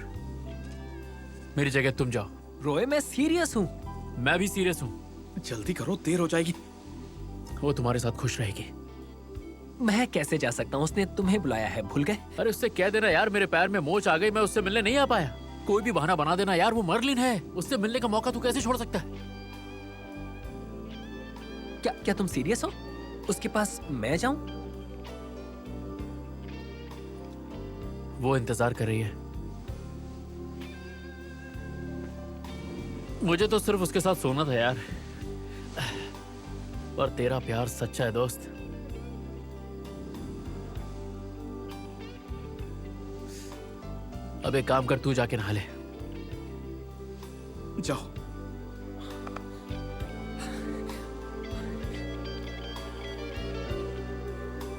मेरी जगह तुम जाओ। रॉय, मैं सीरियस हूँ। मैं भी सीरियस हूँ। जल्दी करो, देर हो जाएगी। वो तुम्हारे साथ खुश रहेगी। मैं कैसे जा सकता हूँ? उसने तुम्हें बुलाया है, भूल गए? अरे उससे कह देना यार, मेरे पैर में मोच आ गई, मैं उससे मिलने नहीं आ पाया। कोई भी बहाना बना देना यार, वो मर्लिन है, उससे मिलने का मौका तू कैसे छोड़ सकता है? क्या तुम सीरियस हो? उसके पास मैं जाऊं? वो इंतजार कर रही है। मुझे तो सिर्फ उसके साथ सोना था यार, पर तेरा प्यार सच्चा है दोस्त। अब एक काम कर, तू जाके नहा ले। जाओ।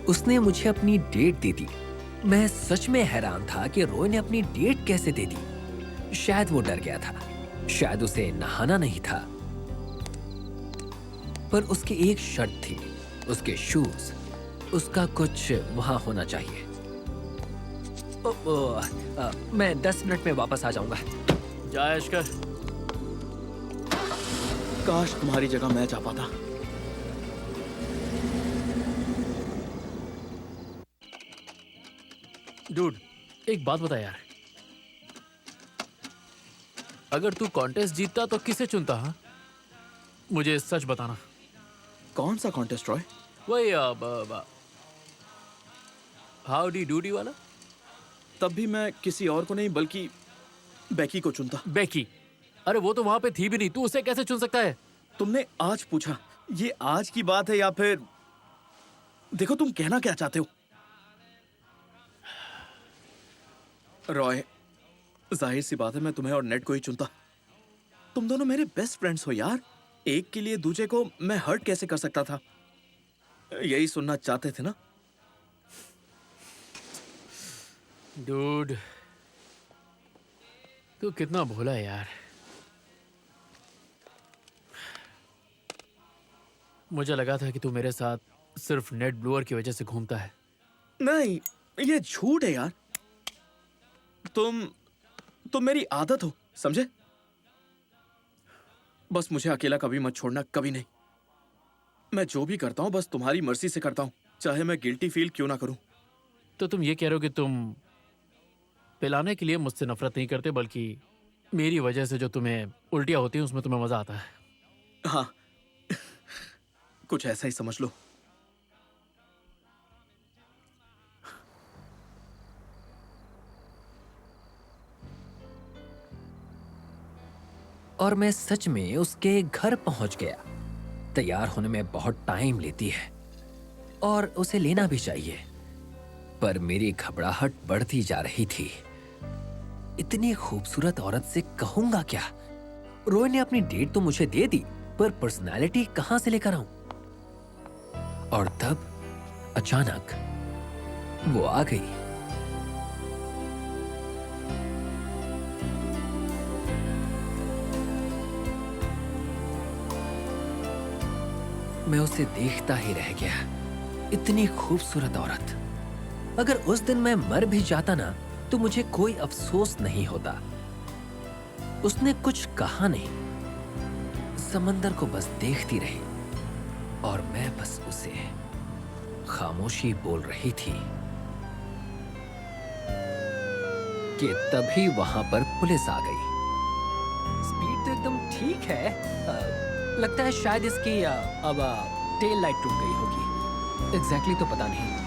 उसने मुझे अपनी डेट दे दी। मैं सच में हैरान था कि रॉय ने अपनी डेट कैसे दे दी। शायद वो डर गया था, शायद उसे नहाना नहीं था। पर उसकी एक शर्त थी, उसके शूज, उसका कुछ वहां होना चाहिए। मैं 10 मिनट में वापस आ जाऊंगा। जा ऐश कर। काश तुम्हारी जगह मैं जा पाता। डूड, एक बात बता यार, अगर तू कॉन्टेस्ट जीतता तो किसे चुनता? हाँ, मुझे सच बताना। कौन सा कॉन्टेस्ट रॉय? वही हाउडी डूडी वाला। तब भी मैं किसी और को नहीं बल्कि बेकी को चुनता। बेकी? अरे वो तो वहां पे थी भी नहीं, तू उसे कैसे चुन सकता है? तुमने आज पूछा, ये आज की बात है या फिर... देखो तुम कहना क्या चाहते हो। रॉय, जाहिर सी बात है मैं तुम्हें और नेट को ही चुनता। तुम दोनों मेरे बेस्ट फ्रेंड्स हो यार। एक के लिए दूसरे को मैं हर्ट कैसे कर सकता था? यही सुनना चाहते थे ना? डूड, तू कितना भोला है यार। मुझे लगा था कि तू मेरे साथ सिर्फ नेट ब्लूअर की वजह से घूमता है। नहीं, ये झूठ है यार। तुम मेरी आदत हो, समझे? बस मुझे अकेला कभी मत छोड़ना, कभी नहीं। मैं जो भी करता हूँ बस तुम्हारी मर्जी से करता हूँ, चाहे मैं गिल्टी फील क्यों ना करूँ। तो तुम ये कह रहे हो कि तुम पिलाने के लिए मुझसे नफरत नहीं करते, बल्कि मेरी वजह से जो तुम्हें उल्टियाँ होती हैं उसमें तुम्हें मजा आता है? हाँ, कुछ ऐसा ही समझ लो। और मैं सच में उसके घर पहुंच गया। तैयार होने में बहुत टाइम लेती है और उसे लेना भी चाहिए, पर मेरी घबराहट बढ़ती जा रही थी। इतनी खूबसूरत औरत से कहूंगा क्या? रोय ने अपनी डेट तो मुझे दे दी, पर पर्सनालिटी कहां से लेकर आऊं? और तब अचानक वो आ गई। मैं उसे देखता ही रह गया। इतनी खूबसूरत औरत। अगर उस दिन मैं मर भी जाता ना, तो मुझे कोई अफसोस नहीं होता। उसने कुछ कहा नहीं, समंदर को बस देखती रही और मैं बस उसे खामोशी बोल रही थी कि तभी वहां पर पुलिस आ गई। स्पीड तो एकदम ठीक है। लगता है शायद इसकी अब टेल लाइट टूट गई होगी। एग्जैक्टली तो पता नहीं।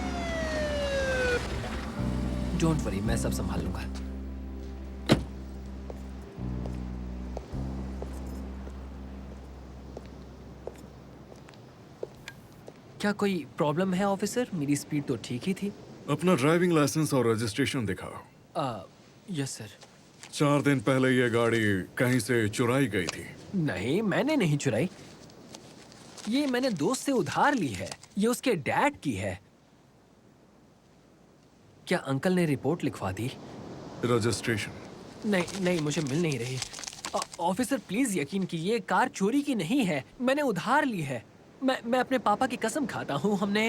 डोंट वरी, मैं सब संभाल लूंगा। क्या कोई प्रॉब्लम है ऑफिसर? मेरी स्पीड तो ठीक ही थी। अपना ड्राइविंग लाइसेंस और रजिस्ट्रेशन दिखाओ। Yes sir. 4 दिन पहले ये गाड़ी कहीं से चुराई गई थी। नहीं, मैंने नहीं चुराई। ये मैंने दोस्त से उधार ली है। ये उसके डैड की है। क्या अंकल ने रिपोर्ट लिखवा दी? रजिस्ट्रेशन? नहीं नहीं, मुझे मिल नहीं रही। ऑफिसर प्लीज यकीन कीजिए, कार चोरी की नहीं है, मैंने उधार ली है। मैं अपने पापा की कसम खाता हूँ। हमने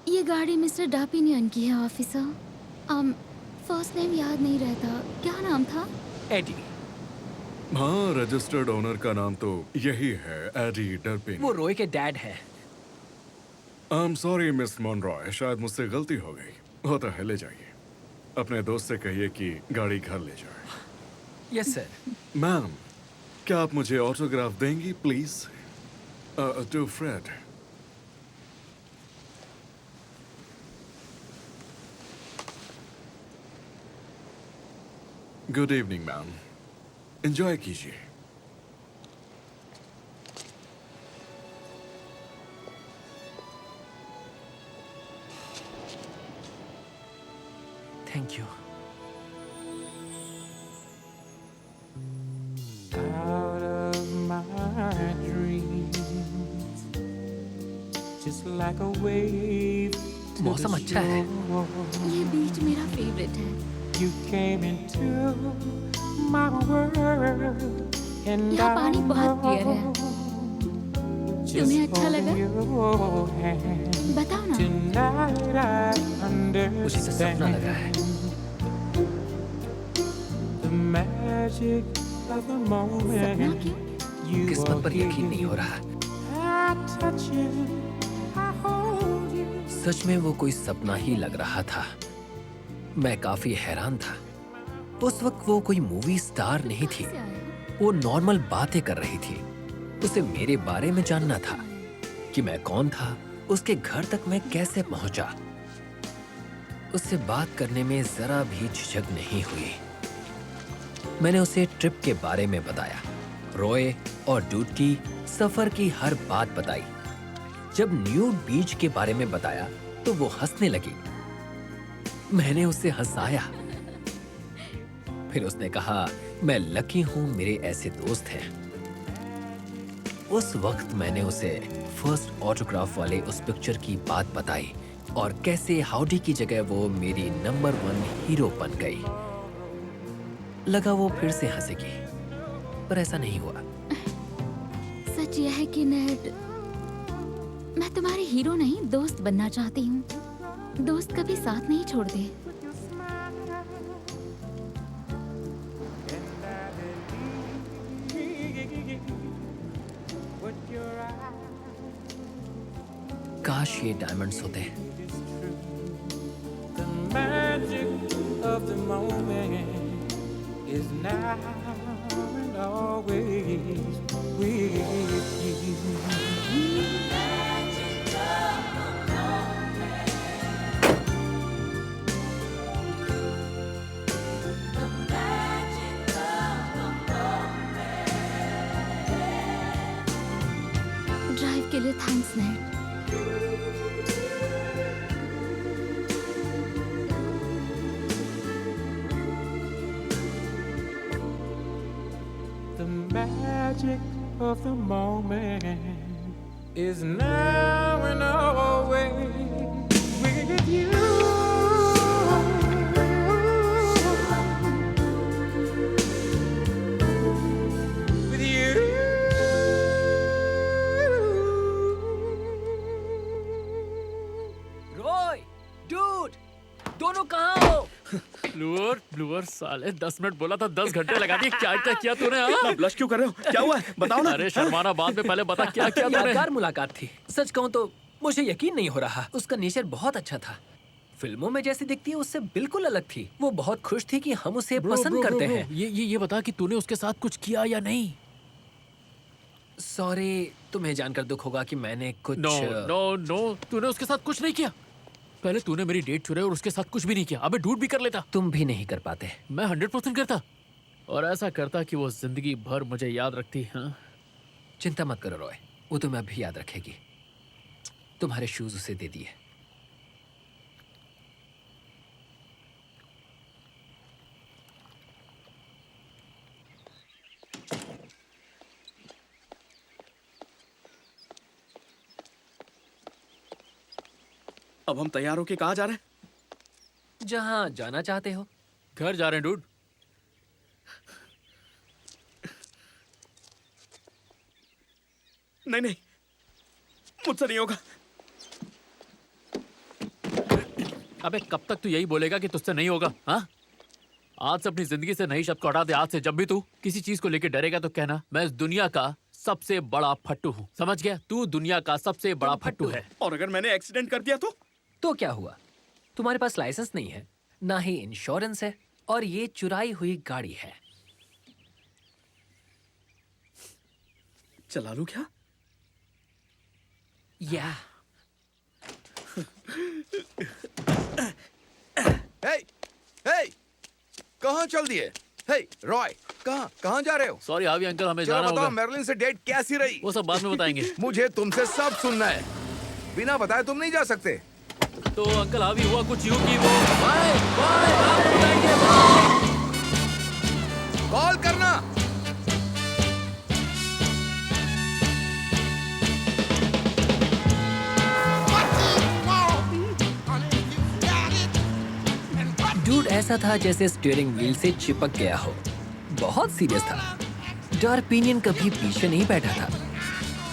ये गाड़ी मिस्टर डापिनियन की है ऑफिसर। फर्स्ट नेम याद नहीं रहता, क्या नाम था? एडी। हाँ, रजिस्टर्ड ओनर का नाम तो यही है, एडी डर्पिन। वो रोय के डैड है। आई एम सॉरी मिस मॉनरॉय, शायद मुझसे गलती हो गई। होता है, ले जाइए। अपने दोस्त से कहिए कि गाड़ी घर ले जाए। Yes sir. मैम, क्या आप मुझे ऑटोग्राफ देंगी please? To Fred. Good evening ma'am, enjoy कीजिए। Thank you. Out of my dreams, just like a wave to मौसम the अच्छा है। ये बीच मेरा फेवरेट है। You came into my world and यहाँ पानी बहुत क्लियर है। तुम्हें अच्छा लगा? बताओ ना। Tonight I उसी से सपना लगा है। the magic of the moment. सपना क्यों? किस्मत पर यकीन नहीं हो रहा। I touch you, I hold you. सच में वो कोई सपना ही लग रहा था। मैं काफी हैरान था। उस वक्त वो कोई मूवी स्टार नहीं थी। वो नॉर्मल बातें कर रही थी। उसे मेरे बारे में जानना था कि मैं कौन था, उसके घर तक मैं कैसे पहुंचा। उससे बात करने में जरा भी झिझक नहीं हुई। मैंने उसे ट्रिप के बारे में बताया, रॉय और डूड की सफर की हर बात बताई। जब न्यूड बीच के बारे में बताया तो वो हंसने लगी। मैंने उसे हंसाया। फिर उसने कहा, मैं लकी हूं मेरे ऐसे दोस्त हैं। उस वक्त मैंने उसे फर्स्ट ऑटोग्राफ वाले उस पिक्चर की बात बताई और कैसे हाउडी की जगह वो मेरी नंबर 1 हीरो बन गई। लगा वो फिर से हंसेगी, पर ऐसा नहीं हुआ। सच यह है कि नेड, मैं तुम्हारे हीरो नहीं दोस्त बनना चाहती हूँ। दोस्त कभी साथ नहीं छोड़ते। काश ये डायमंड्स होते। The magic of the moment is now and always with you. Drive के लिए thanks net. The magic of the moment is now and always with you. With you. Roy, dude, दोनों कहाँ हो? ब्लूअर साले 10 मिनट बोला था 10 घंटे लगा दिए। क्या क्या किया तूने? हाँ? ब्लश क्यों कर रहे हो? क्या हुआ है? बताओ ना। अरे शर्माना बाद में, पहले बता क्या किया तूने? यादगार मुलाकात थी। सच कहूँ तो मुझे यकीन नहीं हो रहा। उसका नेचर बहुत अच्छा था। फिल्मों में जैसी दिखती है उससे बिल्कुल अलग थी। वो बहुत खुश थी कि हम उसे पसंद करते हैं। ये बता कि तूने उसके साथ कुछ किया या नहीं? सॉरी, तुम्हें जानकर दुख होगा कि मैंने कुछ नो, तूने उसके साथ कुछ नहीं किया। पहले तूने मेरी डेट चुराई और उसके साथ कुछ भी नहीं किया। अबे डूड भी कर लेता। तुम भी नहीं कर पाते। मैं 100% करता, और ऐसा करता कि वो जिंदगी भर मुझे याद रखती। हाँ, चिंता मत करो रॉय, वो तुम्हें अभी याद रखेगी। तुम्हारे शूज उसे दे दिए। अब हम तैयार होके कहाँ जा रहे हैं? जहाँ जाना चाहते हो। घर जा रहे हैं डूड। नहीं, मुझसे नहीं होगा। अबे कब तक तू यही बोलेगा कि तुझसे नहीं होगा? हाँ, आज से अपनी जिंदगी से नई शब्द को हटा दे। आज से जब भी तू किसी चीज को लेकर डरेगा तो कहना मैं इस दुनिया का सबसे बड़ा फट्टू हूँ। समझ गया? तू दुनिया का सबसे बड़ा फट्टू है। और अगर मैंने एक्सीडेंट कर दिया तो क्या हुआ? तुम्हारे पास लाइसेंस नहीं है, ना ही इंश्योरेंस है, और ये चुराई हुई गाड़ी है। चला लूं क्या? या हे, कहाँ चल दिए? हे, रॉय, कहाँ जा रहे हो? सॉरी हावी अंकल, हमें जाना बताओ, होगा। मैरिलिन से डेट कैसी रही? वो सब बाद में बताएंगे। मुझे तुमसे सब सुनना है। बिना बताए तुम नहीं जा सकते। तो अंकल हावी हुआ कुछ यूं कि वो कॉल करना। डूड ऐसा था जैसे स्टीयरिंग व्हील से चिपक गया हो। बहुत सीरियस था। डार्पिनियन कभी पीछे नहीं बैठा था।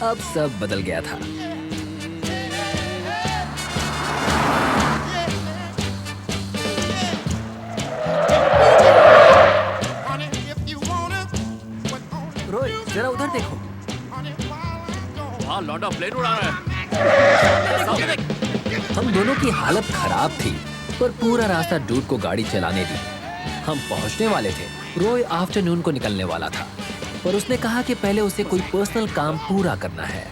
अब सब बदल गया था। रोय, जरा उधर देखो। वहाँ लौंडा प्लेन उड़ा रहा है। सामने देख। हम दोनों की हालत खराब थी, पर पूरा रास्ता डूड को गाड़ी चलाने दी। हम पहुंचने वाले थे। रॉय आफ्टरनून को निकलने वाला था, पर उसने कहा कि पहले उसे कोई पर्सनल काम पूरा करना है।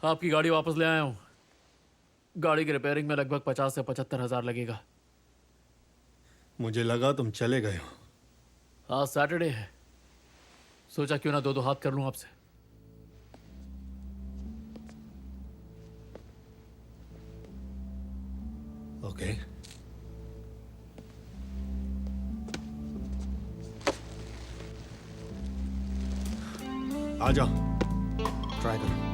आपकी गाड़ी वापस ले आया हूँ। गाड़ी की रिपेयरिंग में लगभग 50 से 75 हजार लगेगा। मुझे लगा तुम चले गए हो। आज सैटरडे है, सोचा क्यों ना दो हाथ कर लूं आपसे। ओके। आ जाओ, ट्राई करो।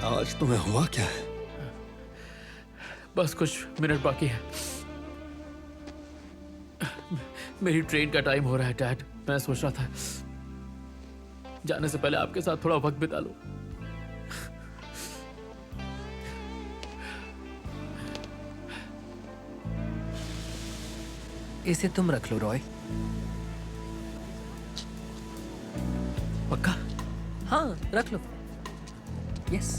आज तुम्हें हुआ क्या है? बस कुछ मिनट बाकी है। मेरी ट्रेन का टाइम हो रहा है डैड। मैं सोच रहा था जाने से पहले आपके साथ थोड़ा वक्त बिता लूं। इसे तुम रख लो रॉय। पक्का? हाँ, रख लो। यस।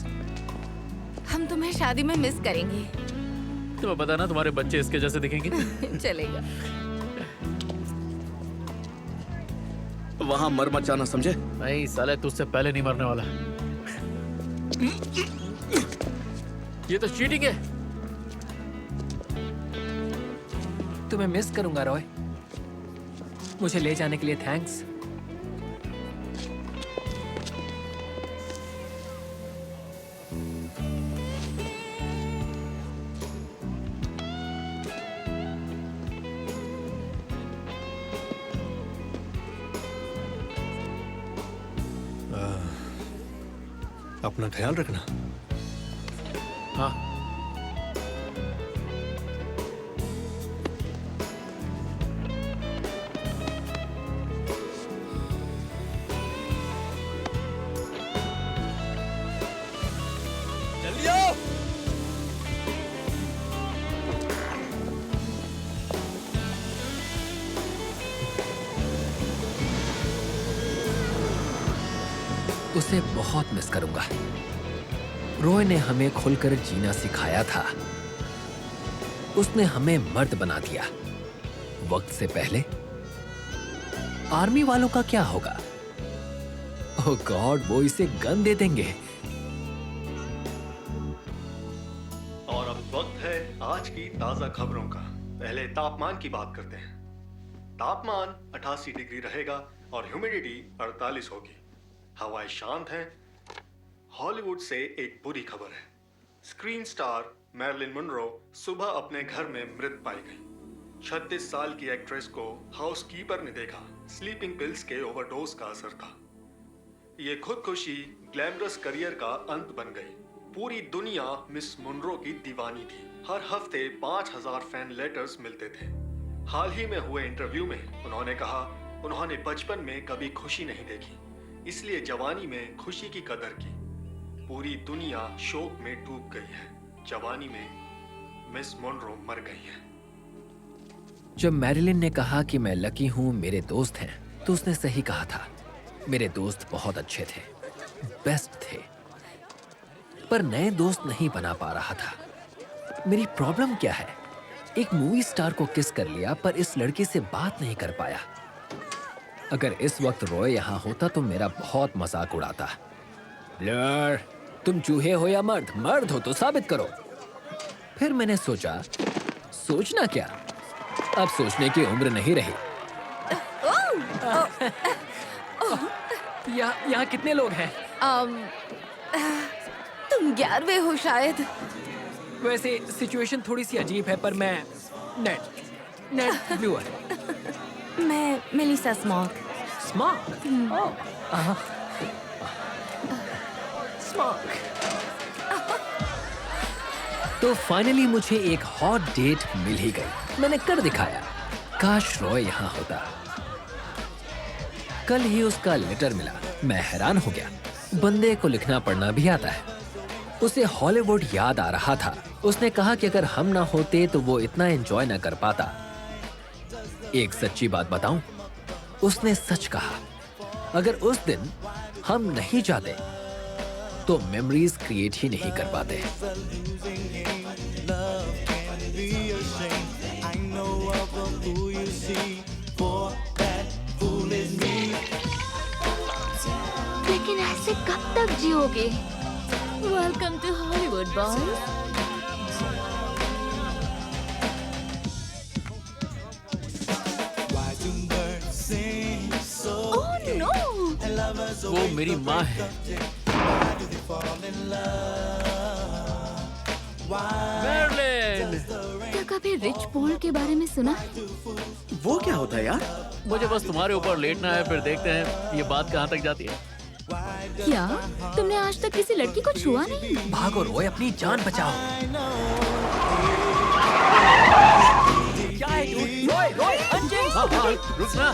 हम तुम्हें शादी में मिस करेंगे। तुम्हें पता ना तुम्हारे बच्चे इसके जैसे दिखेंगे। चलेगा। वहां मर मत जाना, समझे? नहीं साले, तुझसे पहले नहीं मरने वाला। ये तो चीटिंग है। तुम्हें मिस करूंगा रॉय। मुझे ले जाने के लिए थैंक्स। अपना ख्याल रखना। हाँ। जल्दी आओ। उसे बहुत मिस करूंगा। रॉय ने हमें खुलकर जीना सिखाया था। उसने हमें मर्द बना दिया। वक्त से पहले आर्मी वालों का क्या होगा? ओह गॉड, वो इसे गन दे देंगे। और अब वक्त है आज की ताजा खबरों का। पहले तापमान की बात करते हैं। तापमान 88 डिग्री रहेगा और ह्यूमिडिटी 48 होगी। हवाएं शांत हैं। हॉलीवुड से एक बुरी खबर है। स्क्रीन स्टार मैरिलिन मोनरो सुबह अपने घर में मृत पाई गई। 36 साल की एक्ट्रेस को हाउसकीपर ने देखा। स्लीपिंग पिल्स के ओवरडोज का असर था। ये खुदकुशी ग्लैमरस करियर का अंत बन गई। पूरी दुनिया मिस मोनरो की दीवानी थी। हर हफ्ते 5000 फैन लेटर्स मिलते थे। हाल ही में हुए इंटरव्यू में उन्होंने कहा उन्होंने बचपन में कभी खुशी नहीं देखी, इसलिए जवानी में खुशी की कदर की। पूरी दुनिया शोक में डूब गई है। जवानी में मिस मोनरो मर गई है। जब मैरिलिन ने कहा कि मैं लकी हूं, मेरे दोस्त हैं, तो उसने सही कहा था। मेरे दोस्त बहुत अच्छे थे, बेस्ट थे, पर नए दोस्त नहीं बना पा रहा था। मेरी प्रॉब्लम क्या है? एक मूवी स्टार को किस कर लिया, पर इस लड़की से बात नहीं कर पाया। अगर इस वक्त रॉय यहाँ होता तो मेरा बहुत मजाक उड़ाता। यार, तुम चूहे हो या मर्द? मर्द हो तो साबित करो। फिर मैंने सोचा, सोचना क्या, अब सोचने की उम्र नहीं रही। यहाँ कितने लोग हैं? तुम 11वें हो शायद। वैसे सिचुएशन थोड़ी सी अजीब है, पर मैं नेट ब्लूअर। मैं मेलिसा स्मॉक। स्मॉक? स्मॉक। तो फाइनली मुझे एक हॉट डेट मिल ही गई। मैंने कर दिखाया। काश रॉय यहाँ होता। कल ही उसका लेटर मिला। मैं हैरान हो गया। बंदे को लिखना पढ़ना भी आता है। उसे हॉलीवुड याद आ रहा था। उसने कहा कि अगर हम ना होते तो वो इतना एंजॉय ना कर पाता। एक सच्ची बात बताऊं, उसने सच कहा। अगर उस दिन हम नहीं चाहते तो मेमोरीज क्रिएट ही नहीं कर पाते। लेकिन ऐसे कब तक जियोगे? Welcome to Hollywood boys. Oh no! वो मेरी माँ है। मेरलिन! क्या कभी रिच पोल के बारे में सुना? वो क्या होता है यार? मुझे बस तुम्हारे ऊपर लेटना है, फिर देखते हैं ये बात कहाँ तक जाती है। क्या तुमने आज तक किसी लड़की को छुआ नहीं? भागो रोय, अपनी जान बचाओ। क्या है dude? रोय, रोय, अंजिंग! हाँ, रुकना।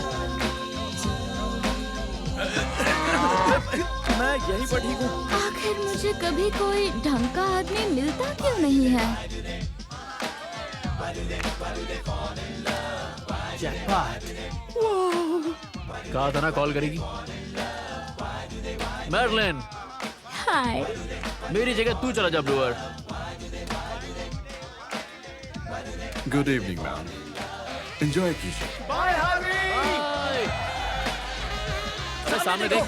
मैं यहीं पर ठीक हूँ। आखिर मुझे कभी कोई ढंग का आदमी मिलता क्यों नहीं है? कहा था ना कॉल करेगी। Marilyn, hi. मेरी जगह तू चला जा ब्लूअर। गुड इवनिंग मैम, एंजॉय कीजिए। Bye Harvey. सामने देख।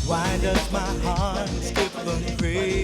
Why does my heart skip a beat?